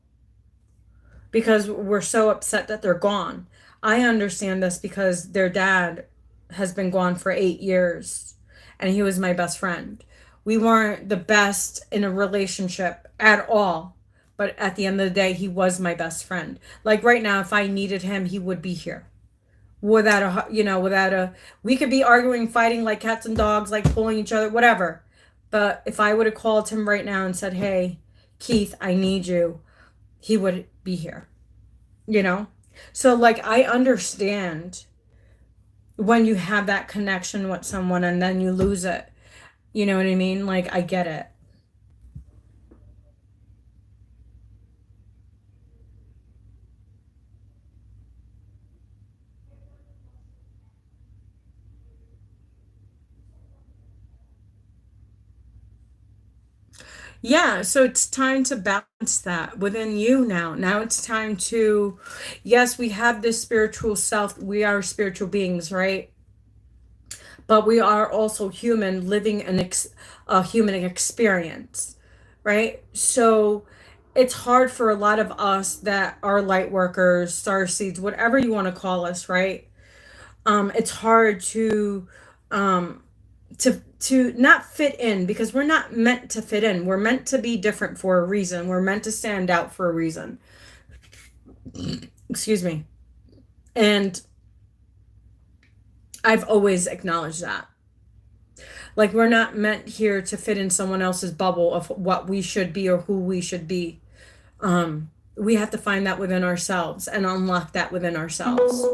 because we're so upset that they're gone. I understand this because their dad has been gone for 8 years, and he was my best friend. We weren't the best in a relationship at all, but at the end of the day, he was my best friend. Like right now, if I needed him, he would be here. We could be arguing, fighting like cats and dogs, like pulling each other, whatever. But if I would have called him right now and said, hey, Keith, I need you, he would be here, So like, I understand when you have that connection with someone and then you lose it. You know what I mean? Like, I get it. Yeah, so it's time to balance that within you now. Now it's time to, yes, we have this spiritual self. We are spiritual beings, right? But we are also human, living a human experience, right? So it's hard for a lot of us that are light workers, star seeds, whatever you want to call us, right? It's hard um, to not fit in, because we're not meant to fit in. We're meant to be different for a reason. We're meant to stand out for a reason. Excuse me. And I've always acknowledged that. Like, we're not meant here to fit in someone else's bubble of what we should be or who we should be. We have to find that within ourselves and unlock that within ourselves.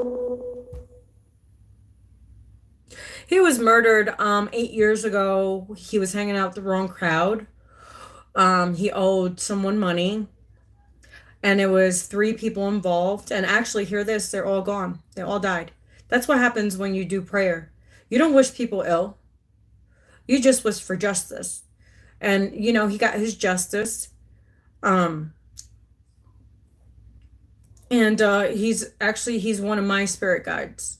He was murdered 8 years ago. He was hanging out with the wrong crowd. He owed someone money, and it was 3 people involved. And actually, hear this, they're all gone. They all died. That's what happens when you do prayer. You don't wish people ill. You just wish for justice. And, he got his justice. And he's one of my spirit guides.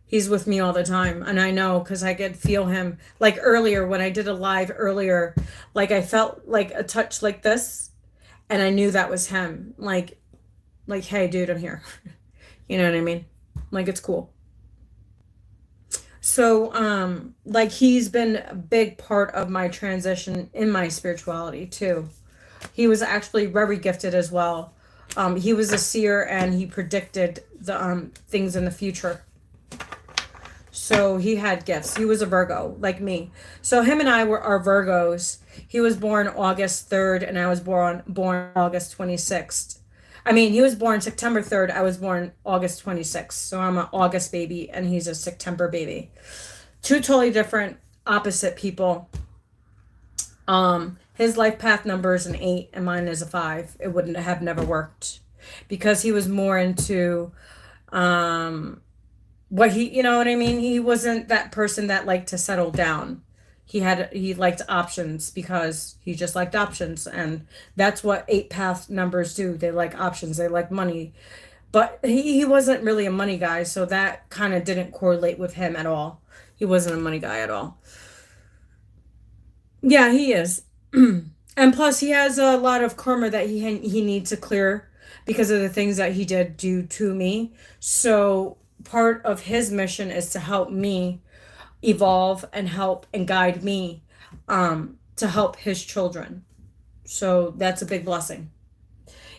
He's with me all the time. And I know, because I could feel him. Like earlier, when I did a live earlier, like I felt like a touch like this. And I knew that was him. Like, hey, dude, I'm here. You know what I mean? Like, it's cool. So, like, he's been a big part of my transition in my spirituality too. He was actually very gifted as well. He was a seer, and he predicted the things in the future. So he had gifts. He was a Virgo, like me. So him and I are Virgos. He was born August 3rd, and I was born August 26th. I mean, he was born September 3rd. I was born August 26th. So I'm an August baby, and he's a September baby. 2 totally different, opposite people. His life path number is an 8, and mine is a 5. It wouldn't have never worked. because he was more into what he, you know what I mean? He wasn't that person that liked to settle down. He liked options because he just liked options, and that's what eight path numbers do. They like options, they like money. But he wasn't really a money guy, so that kind of didn't correlate with him at all. He wasn't a money guy at all. Yeah, he is. And plus he has a lot of karma that he needs to clear because of the things that he did do to me. So part of his mission is to help me evolve and help and guide me to help his children. So that's a big blessing.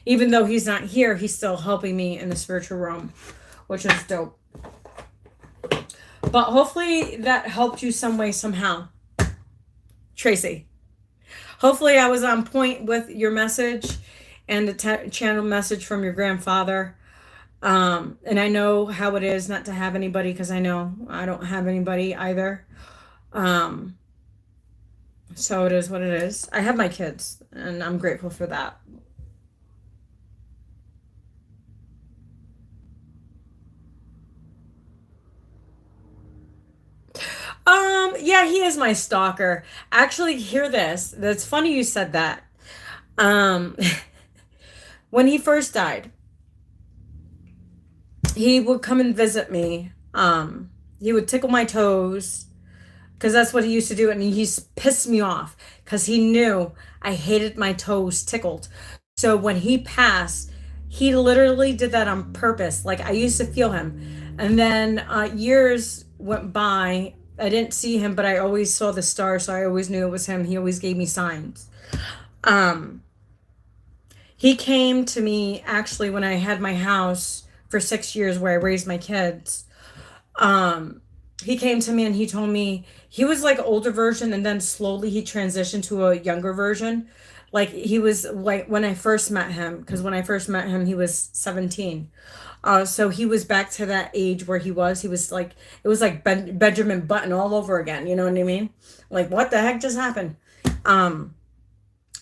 Even though he's not here, he's still helping me in the spiritual realm, which is dope. But hopefully that helped you some way, somehow. Tracy. Hopefully I was on point with your message and the channel message from your grandfather. And I know how it is not to have anybody, because I know I don't have anybody either. So it is what it is. I have my kids, and I'm grateful for that. Yeah, he is my stalker. Actually, hear this. That's funny you said that. Um, when he first died, he would come and visit me. He would tickle my toes because that's what he used to do, and he used to piss me off because he knew I hated my toes tickled. So when he passed, he literally did that on purpose. Like, I used to feel him, and then years went by. I didn't see him, but I always saw the star, so I always knew it was him. He always gave me signs. Um, he came to me actually when I had my house for 6 years where I raised my kids. Um, he came to me and he told me he was like older version, and then slowly he transitioned to a younger version. Like, he was like when I first met him, because when I first met him he was 17. So he was back to that age where he was like, it was like Benjamin Button all over again, you know what I mean? Like, what the heck just happened? Um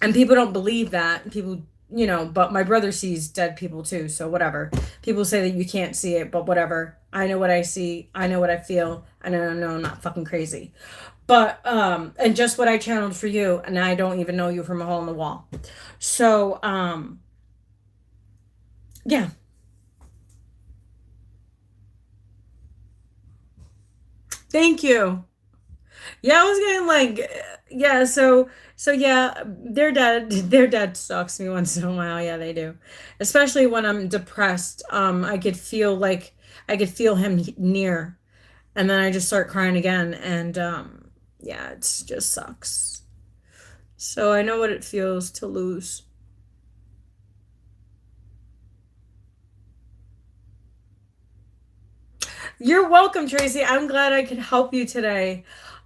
and people don't believe that. People, but my brother sees dead people too, so whatever. People say that you can't see it, but whatever. I know what I see, I know what I feel, and I know I'm not fucking crazy. But and just what I channeled for you, and I don't even know you from a hole in the wall. So yeah. Thank you. Yeah, I was getting like, yeah, so yeah, their dad stalks me once in a while. Yeah, they do. Especially when I'm depressed. I could feel him near, and then I just start crying again, and yeah, it's just sucks. So I know what it feels to lose. You're welcome, Tracy. I'm glad I could help you today.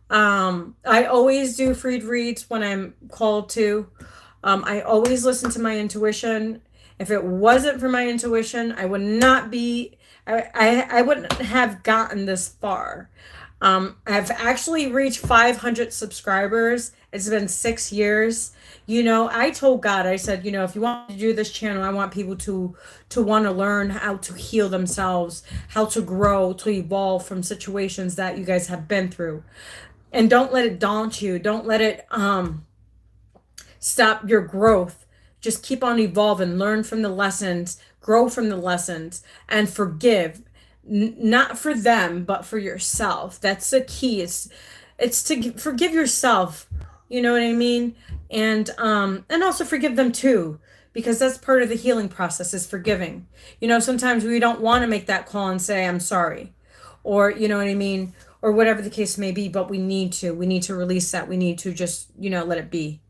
I always do free reads when I'm called to. I always listen to my intuition. If it wasn't for my intuition, I would not be, I wouldn't have gotten this far. I've actually reached 500 subscribers. It's been 6 years. I told God, I said, if you want to do this channel, I want people to want to learn how to heal themselves, how to grow, to evolve from situations that you guys have been through. And don't let it daunt you. Don't let it stop your growth. Just keep on evolving, learn from the lessons, grow from the lessons, and forgive. Not for them, but for yourself. That's the key. It's to forgive yourself. You know what I mean? And also forgive them too, because that's part of the healing process, is forgiving. Sometimes we don't want to make that call and say I'm sorry, or you know what I mean, or whatever the case may be, but we need to release that. We need to just let it be.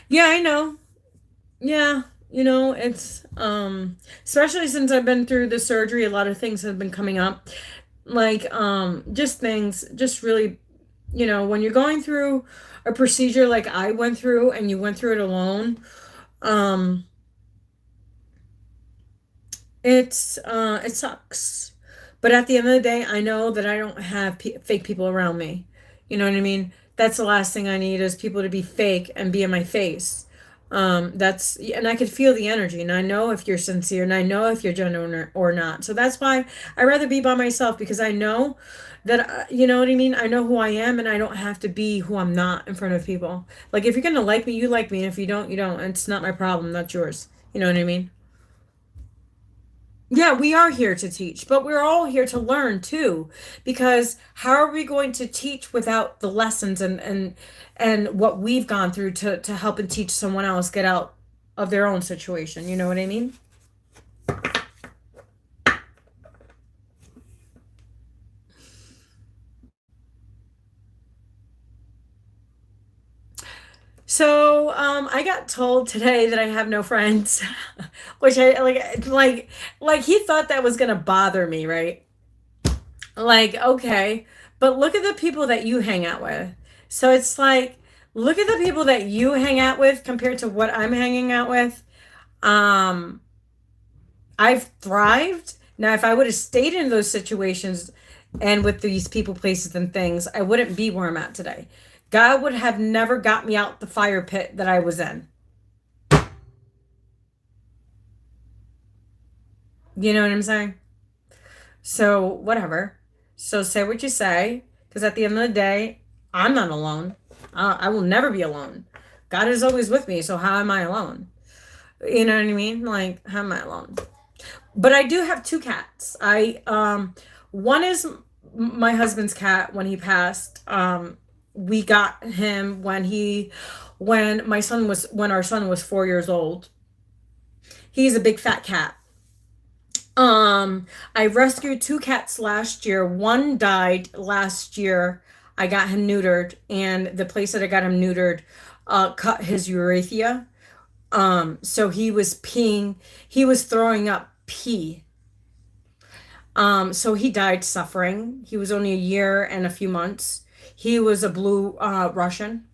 Yeah, I know. Yeah, it's especially since I've been through the surgery, a lot of things have been coming up. Like just things, just really, when you're going through a procedure like I went through, and you went through it alone, um it sucks. But at the end of the day, I know that I don't have fake people around me. You know what I mean? That's the last thing I need is people to be fake and be in my face. And I could feel the energy, and I know if you're sincere, and I know if you're genuine or not. So that's why I rather be by myself, because I know that, you know what I mean? I know who I am, and I don't have to be who I'm not in front of people. Like, if you're going to like me, you like me. And if you don't, you don't. It's not my problem. That's yours. You know what I mean? Yeah, we are here to teach, but we're all here to learn too. Because how are we going to teach without the lessons and what we've gone through to help and teach someone else get out of their own situation? You know what I mean? So, I got told today that I have no friends, which I like he thought that was gonna bother me, right? Like, okay, but look at the people that you hang out with. So it's like, look at the people that you hang out with compared to what I'm hanging out with. Um, I've thrived. Now, if I would have stayed in those situations and with these people, places, and things, I wouldn't be where I'm at today. God would have never got me out the fire pit that I was in. You know what I'm saying? So, whatever. So, say what you say, because at the end of the day, I'm not alone. I will never be alone. God is always with me, so how am I alone? You know what I mean? Like, how am I alone? But I do have two cats. One is my husband's cat when he passed. We got him when our son was 4 years old. He's a big fat cat. I rescued two cats last year. One died last year. I got him neutered, and the place that I got him neutered cut his urethra. So he was peeing, he was throwing up pee. So he died suffering. He was only a year and a few months. He was a blue Russian.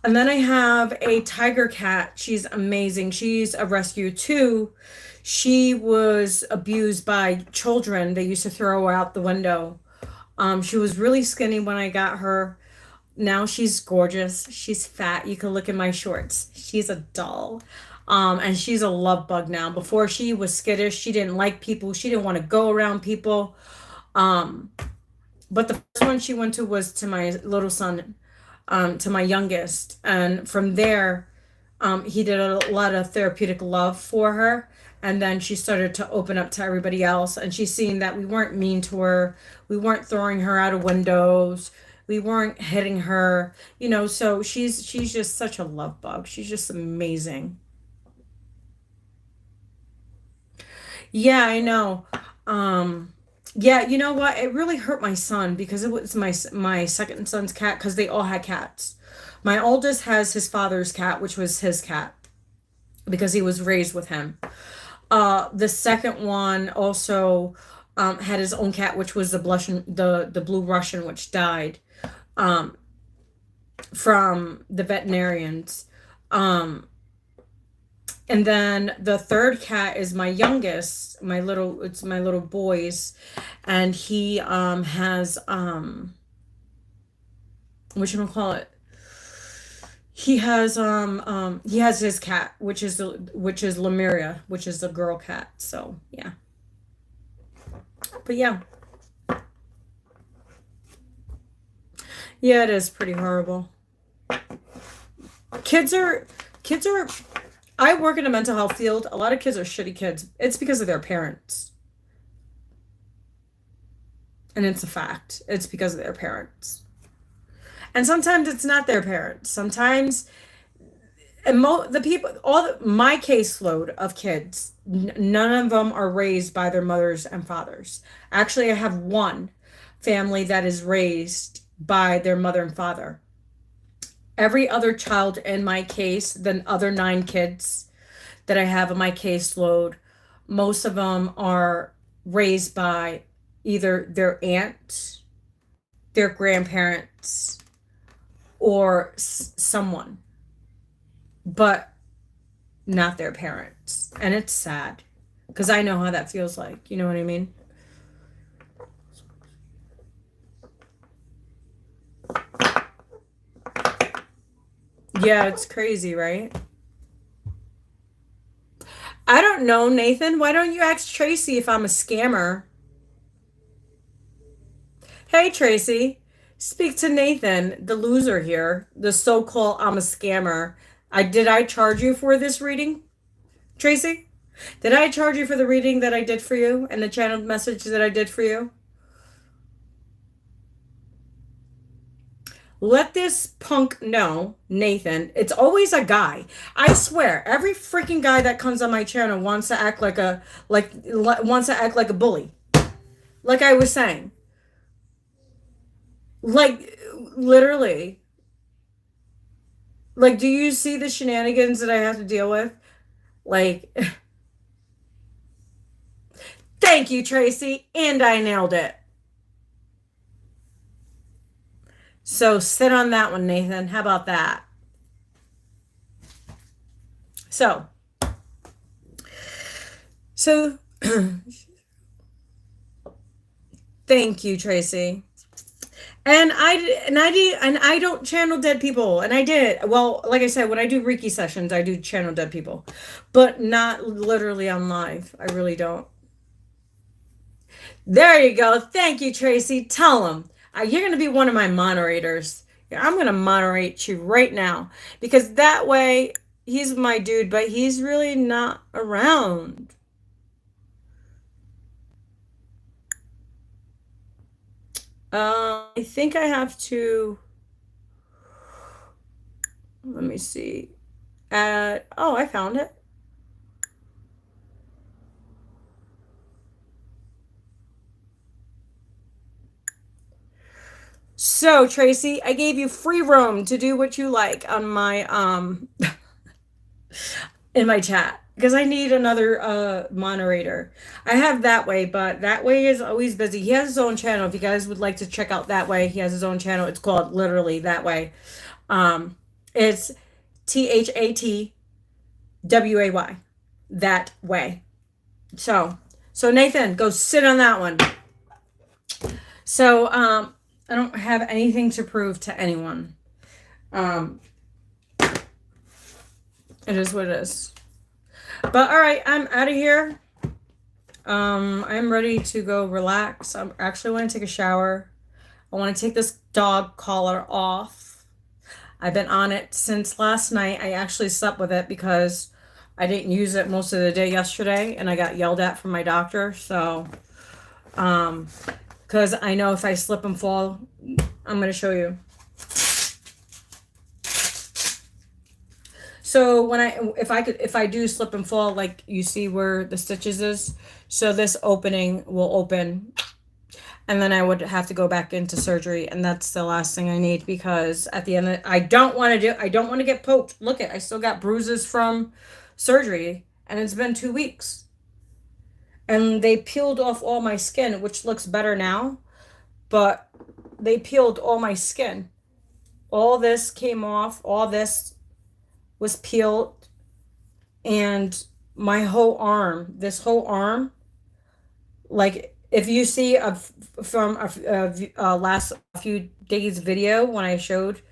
And then I have a tiger cat. She's amazing. She's a rescue too. She was abused by children. They used to throw her out the window. She was really skinny when I got her. Now she's gorgeous. She's fat. You can look at my shorts. She's a doll. And she's a love bug now. Before she was skittish. She didn't like people. She didn't want to go around people. Um, but the first one she went to was to my little son, to my youngest. And from there, he did a lot of therapeutic love for her. And then she started to open up to everybody else. And she's seen that we weren't mean to her. We weren't throwing her out of windows. We weren't hitting her. So she's just such a love bug. She's just amazing. Yeah, I know. Um, yeah, you know what? It really hurt my son because it was my second son's cat because they all had cats. My oldest has his father's cat, which was his cat because he was raised with him. The second one also had his own cat, which was the blue Russian, which died um, from the veterinarians. Um, and then the third cat is my youngest, it's my little boy's, and he has what you call it? He has his cat, which is Lemuria, which is the girl cat. So yeah, but yeah, yeah, it is pretty horrible. Kids are kids are. I work in a mental health field. A lot of kids are shitty kids. It's because of their parents, and it's a fact. It's because of their parents, and sometimes it's not their parents. Sometimes the people, my caseload of kids, none of them are raised by their mothers and fathers. Actually, I have one family that is raised by their mother and father. Every other child in my case, the other nine kids that I have in my caseload, most of them are raised by either their aunt, their grandparents, or someone, but not their parents. And it's sad because I know how that feels like. You know what I mean? Yeah, it's crazy, right? I don't know, Nathan. Why don't you ask Tracy if I'm a scammer? Hey, Tracy. Speak to Nathan, the loser here, the so-called I'm a scammer. I charge you for this reading, Tracy? Did I charge you for the reading that I did for you and the channeled message that I did for you? Let this punk know, Nathan. It's always a guy. I swear, every freaking guy that comes on my channel wants to act like a wants to act like a bully. Like I was saying. Like literally. Like, do you see the shenanigans that I have to deal with? Like, thank you, Tracy, and I nailed it. So sit on that one, Nathan. How about that? So thank you, Tracy. And I don't channel dead people. And I did. Well, like I said, when I do Reiki sessions, I do channel dead people, but not literally on live. I really don't. There you go. Thank you, Tracy. Tell them you're going to be one of my moderators. I'm going to moderate you right now because that way he's my dude, but he's really not around. I think I have to. Let me see. Oh, I found it. So, Tracy, I gave you free roam to do what you like on my in my chat because I need another moderator. I have That Way, but That Way is always busy. He has his own channel. If you guys would like to check out That Way, he has his own channel. It's called literally That Way. It's THATWAY. That Way. So Nathan, go sit on that one. So I don't have anything to prove to anyone. It is what it is. But all right, I'm out of here. I'm ready to go relax. I actually want to take a shower. I want to take this dog collar off. I've been on it since last night. I actually slept with it because I didn't use it most of the day yesterday and I got yelled at from my doctor. So, because I know if I slip and fall, I'm going to show you. So if I do slip and fall, like you see where the stitches is, so this opening will open and then I would have to go back into surgery. And that's the last thing I need because at the end, I don't want to get poked. Look I still got bruises from surgery and it's been 2 weeks. And they peeled off all my skin, which looks better now, but they peeled all my skin. All this came off, all this was peeled, and my whole arm, this whole arm, like if you see from a last few days video when I showed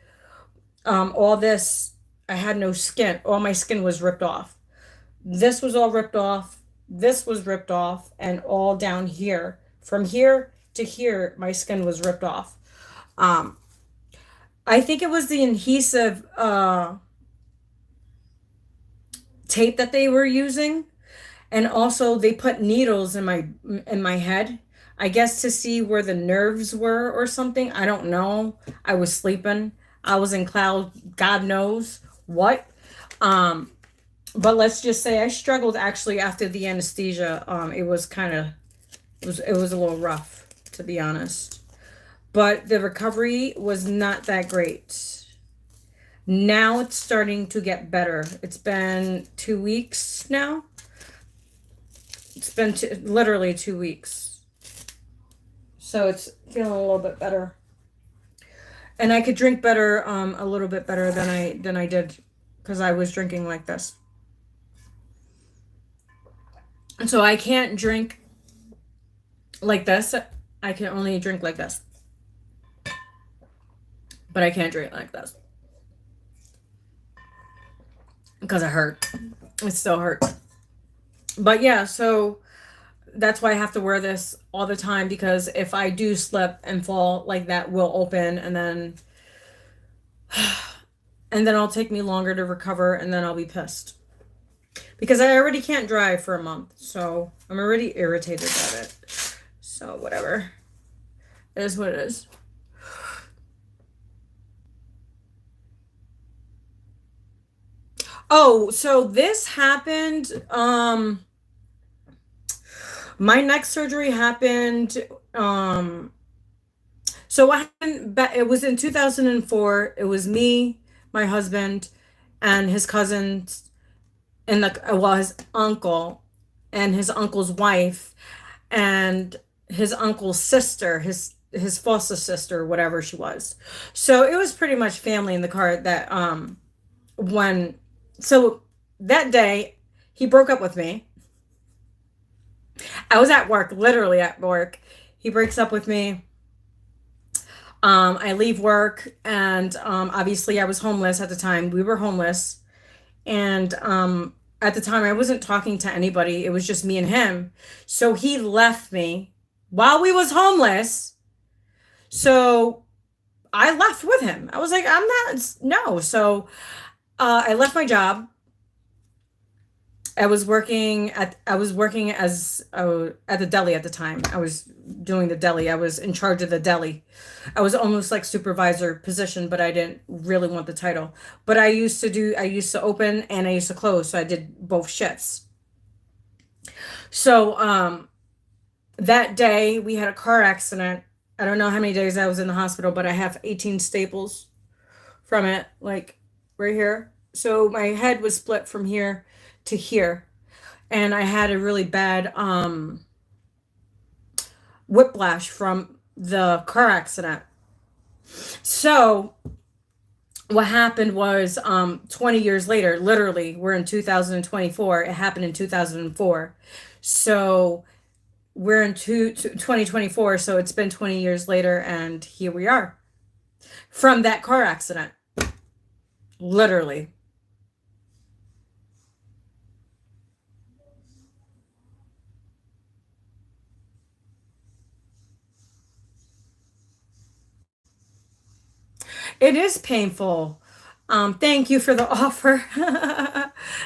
all this, I had no skin. All my skin was ripped off. This was all ripped off. This was ripped off, and all down here, from here to here, my skin was ripped off. I think it was the adhesive tape that they were using, and also they put needles in my head, I guess to see where the nerves were or something. I don't know. I was sleeping. I was in cloud, God knows what. But let's just say I struggled actually after the anesthesia. It was a little rough, to be honest. But the recovery was not that great. Now it's starting to get better. It's been 2 weeks now. It's been literally 2 weeks. So it's feeling a little bit better. And I could drink better, a little bit better than I did because I was drinking like this. So I can't drink like this. I can only drink like this. But I can't drink like this. because it hurt. It still hurts. But yeah, so that's why I have to wear this all the time, because if I do slip and fall, like, that will open, and then it'll take me longer to recover, and then I'll be pissed. Because I already can't drive for a month, so I'm already irritated at it. So whatever. It is what it is. Oh, so this happened, my neck surgery happened, so what happened, it was in 2004. It was me, my husband, and his cousins, and his uncle, and his uncle's wife, and his uncle's sister, his foster sister, whatever she was. So it was pretty much family in the car. That when so that day he broke up with me. I was at work, literally at work. He breaks up with me. I leave work, and obviously I was homeless at the time. We were homeless, and at the time I wasn't talking to anybody. It was just me and him. So he left me while we was homeless. So I left with him. I was like, I'm not, no. So I left my job. I was working as at the deli at the time. I was doing the deli. I was in charge of the deli. I was almost like supervisor position, but I didn't really want the title. But I used to open and I used to close, so I did both shifts. So that day we had a car accident. I don't know how many days I was in the hospital, but I have 18 staples from it, like right here. So my head was split from here to here, and I had a really bad whiplash from the car accident. So what happened was, 20 years later, literally, we're in 2024. It happened in 2004. So we're in 2024. So it's been 20 years later, and here we are from that car accident. Literally. It is painful. Thank you for the offer.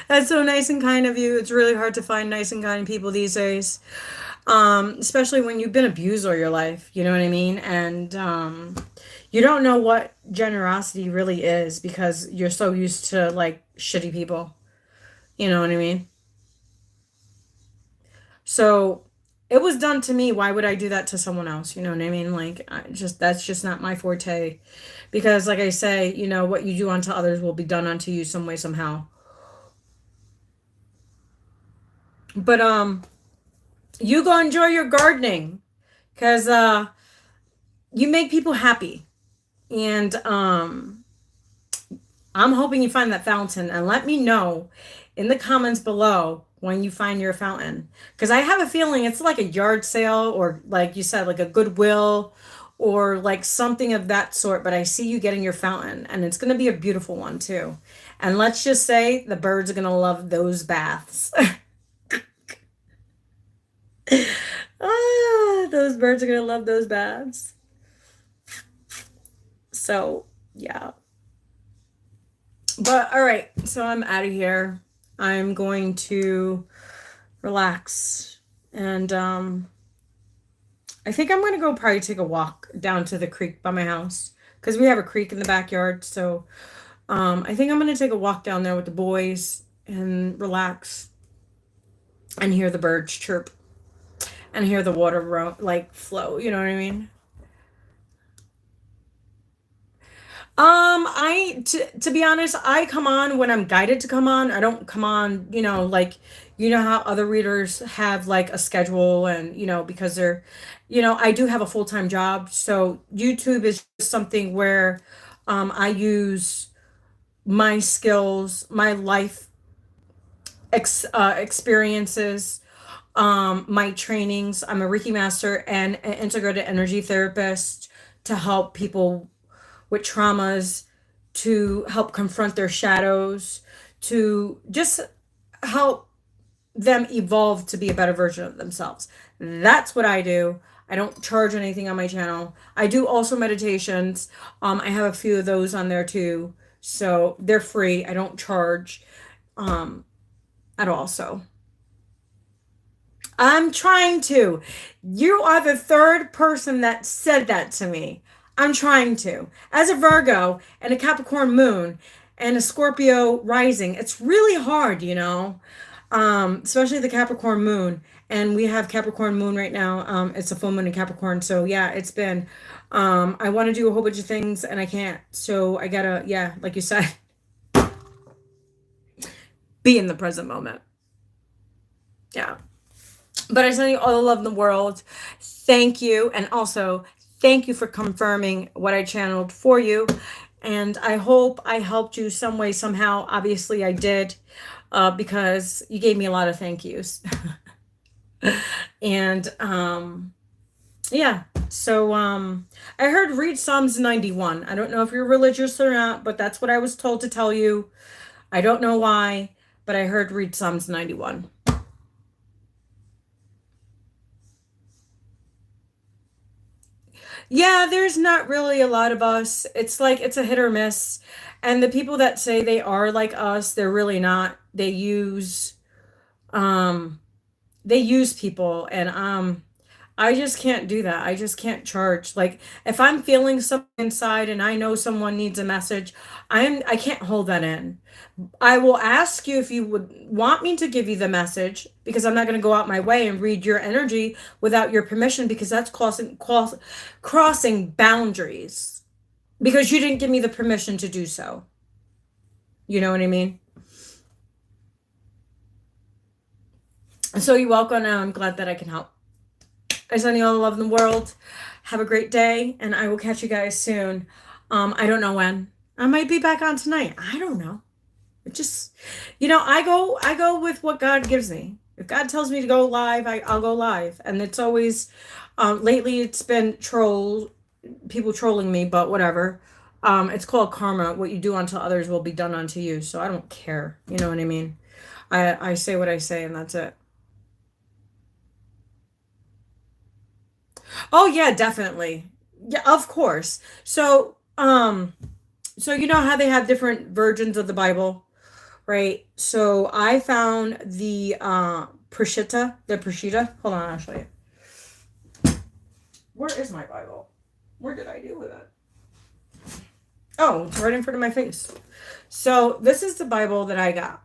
That's so nice and kind of you. It's really hard to find nice and kind people these days, especially when you've been abused all your life. You know what I mean? And you don't know what generosity really is because you're so used to like shitty people. You know what I mean? So it was done to me. Why would I do that to someone else? You know what I mean? Like, that's just not my forte. Because, like I say, what you do unto others will be done unto you some way, somehow. But you go enjoy your gardening, because you make people happy, and I'm hoping you find that fountain, and let me know in the comments below when you find your fountain, because I have a feeling it's like a yard sale, or like you said, like a Goodwill, or like something of that sort. But I see you getting your fountain, and it's going to be a beautiful one too. And let's just say the birds are going to love those baths. Those birds are going to love those baths. So yeah. But all right, so I'm out of here. I'm going to relax, and I think I'm going to go probably take a walk down to the creek by my house, because we have a creek in the backyard. So I think I'm going to take a walk down there with the boys and relax and hear the birds chirp and hear the water like flow. You know what I mean? To be honest, I come on when I'm guided to come on. I don't come on, like, how other readers have like a schedule, and because they're, I do have a full-time job. So YouTube is just something where I use my skills, my life experiences, my trainings. I'm a Reiki master and an integrated energy therapist, to help people with traumas, to help confront their shadows, to just help them evolve to be a better version of themselves. That's what I do. I don't charge anything on my channel. I do also meditations. I have a few of those on there too. So they're free. I don't charge at all. So I'm trying to. You are the third person that said that to me. I'm trying to. As a Virgo and a Capricorn moon and a Scorpio rising, it's really hard, you know, especially the Capricorn moon. And we have Capricorn moon right now. It's a full moon in Capricorn. So yeah, it's been, I want to do a whole bunch of things and I can't. So I gotta, yeah, like you said, be in the present moment. Yeah. But I send you all the love in the world. Thank you. And also, thank you for confirming what I channeled for you. And I hope I helped you some way, somehow. Obviously, I did, because you gave me a lot of thank yous. And yeah. So I heard read Psalms 91. I don't know if you're religious or not, but that's what I was told to tell you. I don't know why, but I heard read Psalms 91. Yeah, there's not really a lot of us. It's like it's a hit or miss. And the people that say they are like us, they're really not. Um they use people, and I just can't do that. I just can't charge. Like if I'm feeling something inside and I know someone needs a message, I can't hold that in. I will ask you if you would want me to give you the message, because I'm not going to go out my way and read your energy without your permission, because that's crossing boundaries, because you didn't give me the permission to do so. You know what I mean? So you're welcome, and I'm glad that I can help. I send you all the love in the world. Have a great day, and I will catch you guys soon. I don't know when. I might be back on tonight. I don't know. It just, you know, I go with what God gives me. If God tells me to go live, I'll go live. And it's always, lately it's been people trolling me, but whatever. It's called karma. What you do unto others will be done unto you. So I don't care. You know what I mean? I say what I say, and that's it. Oh yeah, definitely. Yeah, of course. So you know how they have different versions of the Bible, right? So I found the Prashita. Hold on, I'll show you. Where is my Bible? Where did I do with it? Oh, it's right in front of my face. So this is the Bible that I got.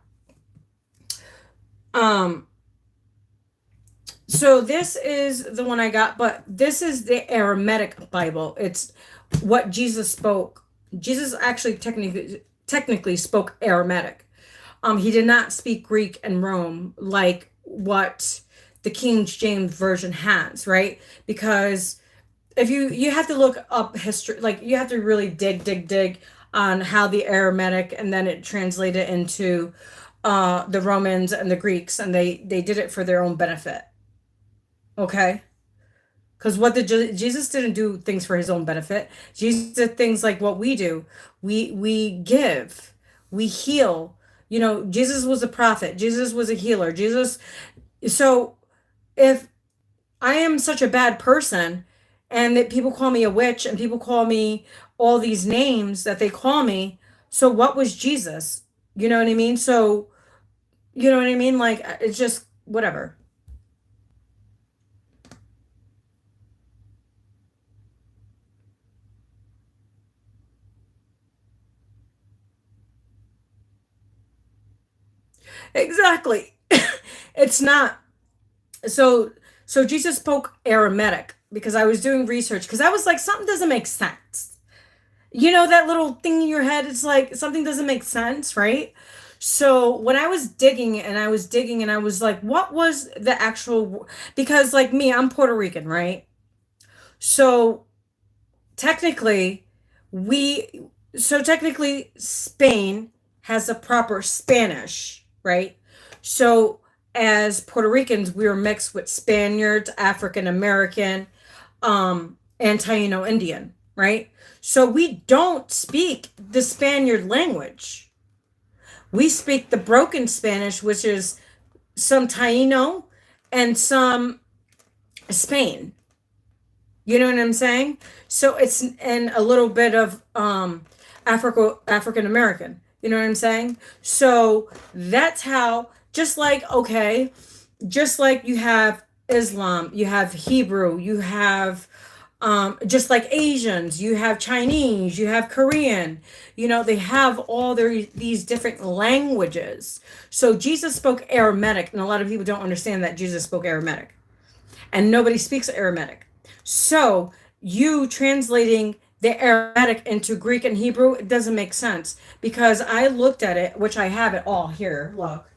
So this is the one I got, but this is the Aramaic Bible. It's what Jesus spoke. Jesus actually technically spoke Aramaic. He did not speak Greek and Rome like what the King James version has, right? Because if you have to look up history, like you have to really dig on how the Aramaic, and then it translated into the Romans and the Greeks, and they did it for their own benefit. Okay? Because Jesus didn't do things for his own benefit. Jesus did things like what we do. We give, we heal. You know, Jesus was a prophet. Jesus was a healer. So if I am such a bad person, and that people call me a witch, and people call me all these names that they call me, so what was Jesus? You know what I mean? So, you know what I mean? Like, it's just whatever. Exactly. It's not. So Jesus spoke Aramaic, because I was doing research, because I was like, something doesn't make sense. You know that little thing in your head, it's like something doesn't make sense, right? So when I was digging and I was digging and I was like, what was the actual, because like me, I'm Puerto Rican, right? So technically we technically Spain has a proper Spanish, right? So as Puerto Ricans, we were mixed with Spaniards, African American, and Taino Indian, right? So we don't speak the Spaniard language. We speak the broken Spanish, which is some Taino and some Spain. You know what I'm saying? So it's, and a little bit of African American. You know what I'm saying? So that's how, just like, okay, just like you have Islam, you have Hebrew, you have just like Asians, you have Chinese, you have Korean, you know, they have all these different languages. So Jesus spoke Aramaic, and a lot of people don't understand that Jesus spoke Aramaic, and nobody speaks Aramaic. So you translating the Aramaic into Greek and Hebrew, it doesn't make sense, because I looked at it, which I have it all here. Look.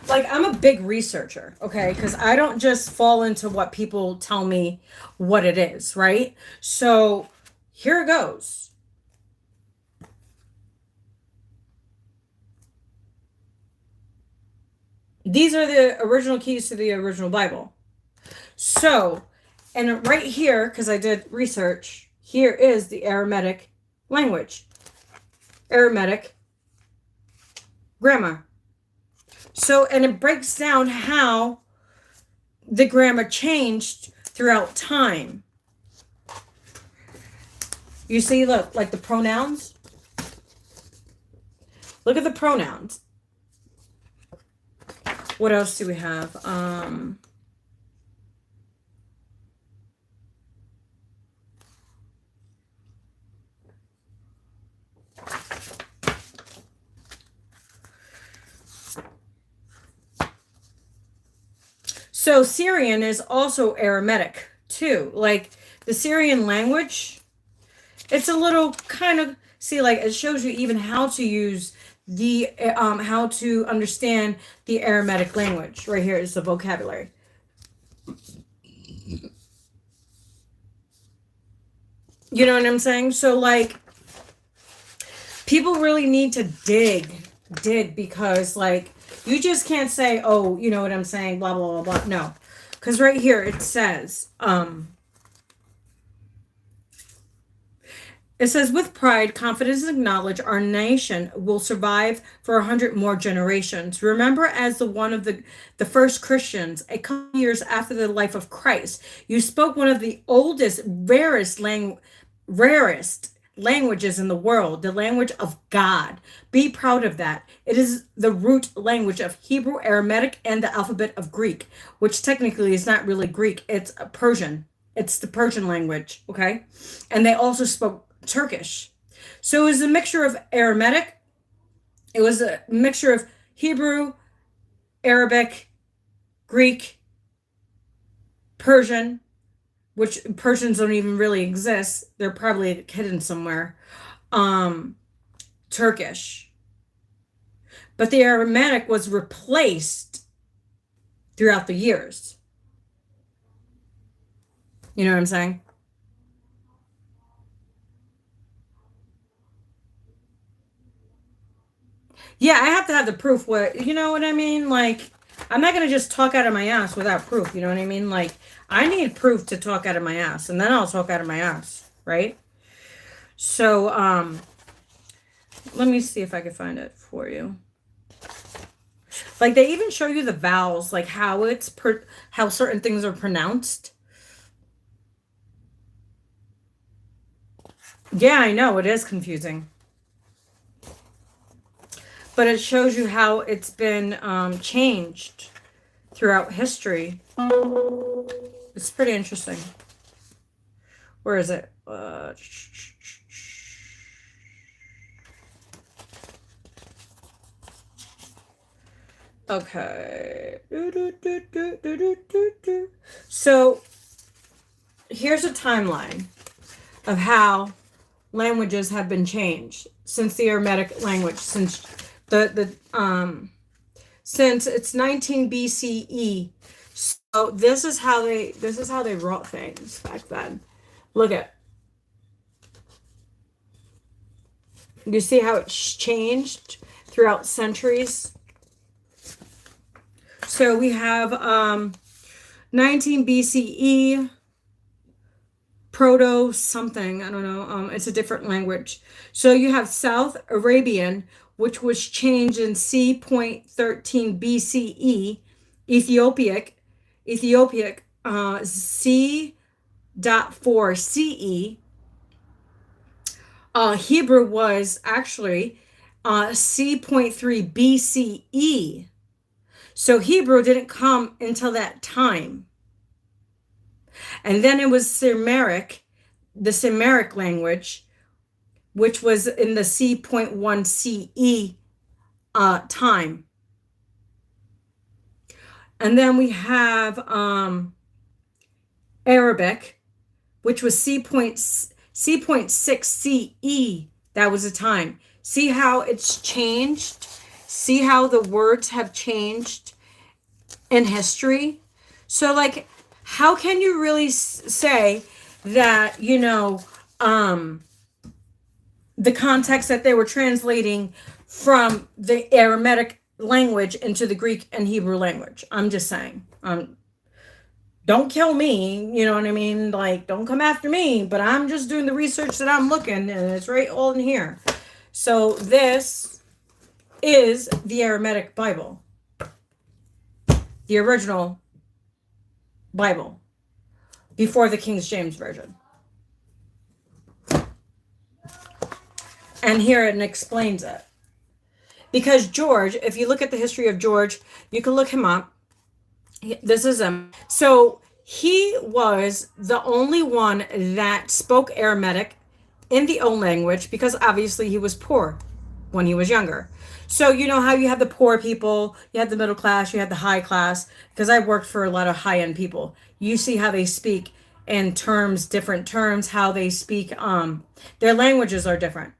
Like, I'm a big researcher, okay? Because I don't just fall into what people tell me what it is, right? So here it goes. These are the original keys to the original Bible. So, and right here, because I did research, here is the Aramaic language. Aramaic grammar. So, and it breaks down how the grammar changed throughout time. You see, look, like the pronouns. Look at the pronouns. What else do we have? So Syrian is also Aramaic too. Like the Syrian language, it's a little kind of, see, like it shows you even how to use the how to understand the Aramaic language. Right here is the vocabulary. You know what I'm saying? So like people really need to dig, because like you just can't say, oh, you know what I'm saying, blah, blah, blah, blah. No. Because right here it says, it says, with pride, confidence, and knowledge, our nation will survive for 100 more generations. Remember, as one of the first Christians, a couple years after the life of Christ, you spoke one of the oldest, rarest languages in the world, the language of God. Be proud of that. It is the root language of Hebrew, Aramaic, and the alphabet of Greek, which technically is not really Greek. It's Persian. It's the Persian language, okay? And they also spoke Turkish. So it was a mixture of Aramaic. It was a mixture of Hebrew, Arabic, Greek, Persian, which Persians don't even really exist. They're probably hidden somewhere. Turkish. But the Aramaic was replaced throughout the years. You know what I'm saying? Yeah, I have to have the proof. What, you know what I mean? Like, I'm not going to just talk out of my ass without proof. You know what I mean? Like, I need proof to talk out of my ass, and then I'll talk out of my ass, right? So, let me see if I can find it for you. Like, they even show you the vowels, like how how certain things are pronounced. Yeah, I know, it is confusing. But it shows you how it's been changed throughout history. It's pretty interesting. Where is it? Okay. So here's a timeline of how languages have been changed since the Aramaic language, since since it's 19 BCE. So this is how they wrote things back then. Look at, you see how it's changed throughout centuries. So we have 19 BCE. Proto something, I don't know. It's a different language. So you have South Arabian, which was changed in C.13 BCE, Ethiopic C.4 CE. Hebrew was actually C.3 BCE. So Hebrew didn't come until that time. And then it was Sumeric, the Sumeric language, which was in the C.1 CE time. And then we have Arabic, which was C.6 CE. That was the time. See how it's changed? See how the words have changed in history? So, like, how can you really say that, you know, the context that they were translating from the Aramaic language into the Greek and Hebrew language? I'm just saying. Don't kill me, you know what I mean? Like, don't come after me, but I'm just doing the research that I'm looking, and it's right all in here. So this is the Aramaic Bible, the original Bible, before the King James Version. And here it explains it. Because George, if you look at the history of George, you can look him up. This is him. So he was the only one that spoke Aramaic in the old language, because obviously he was poor when he was younger. So you know how you have the poor people, you have the middle class, you have the high class, because I worked for a lot of high-end people. You see how they speak in terms, different terms, how they speak, their languages are different.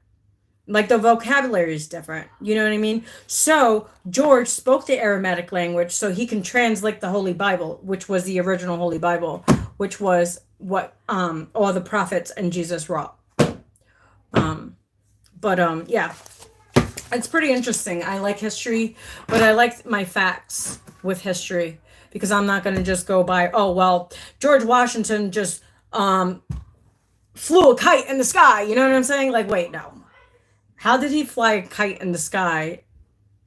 Like the vocabulary is different. You know what I mean? So George spoke the Aramaic language so he can translate the Holy Bible, which was the original Holy Bible, which was what all the prophets and Jesus wrote. Yeah. It's pretty interesting. I like history, but I like my facts with history, because I'm not going to just go by, oh, well, George Washington just flew a kite in the sky. You know what I'm saying? Like, wait, no. How did he fly a kite in the sky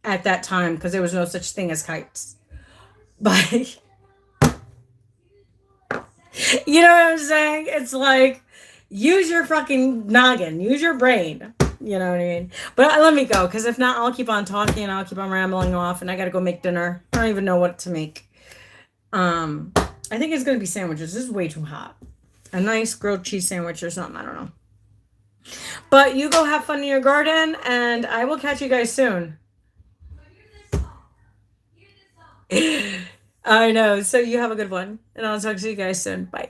at that time? Because there was no such thing as kites. But, you know what I'm saying? It's like, use your fucking noggin. Use your brain. You know what I mean? But let me go, because if not, I'll keep on talking and I'll keep on rambling off, and I got to go make dinner. I don't even know what to make. I think it's going to be sandwiches. This is way too hot. A nice grilled cheese sandwich or something. I don't know. But you go have fun in your garden, and I will catch you guys soon. I know. So you have a good one, and I'll talk to you guys soon. Bye.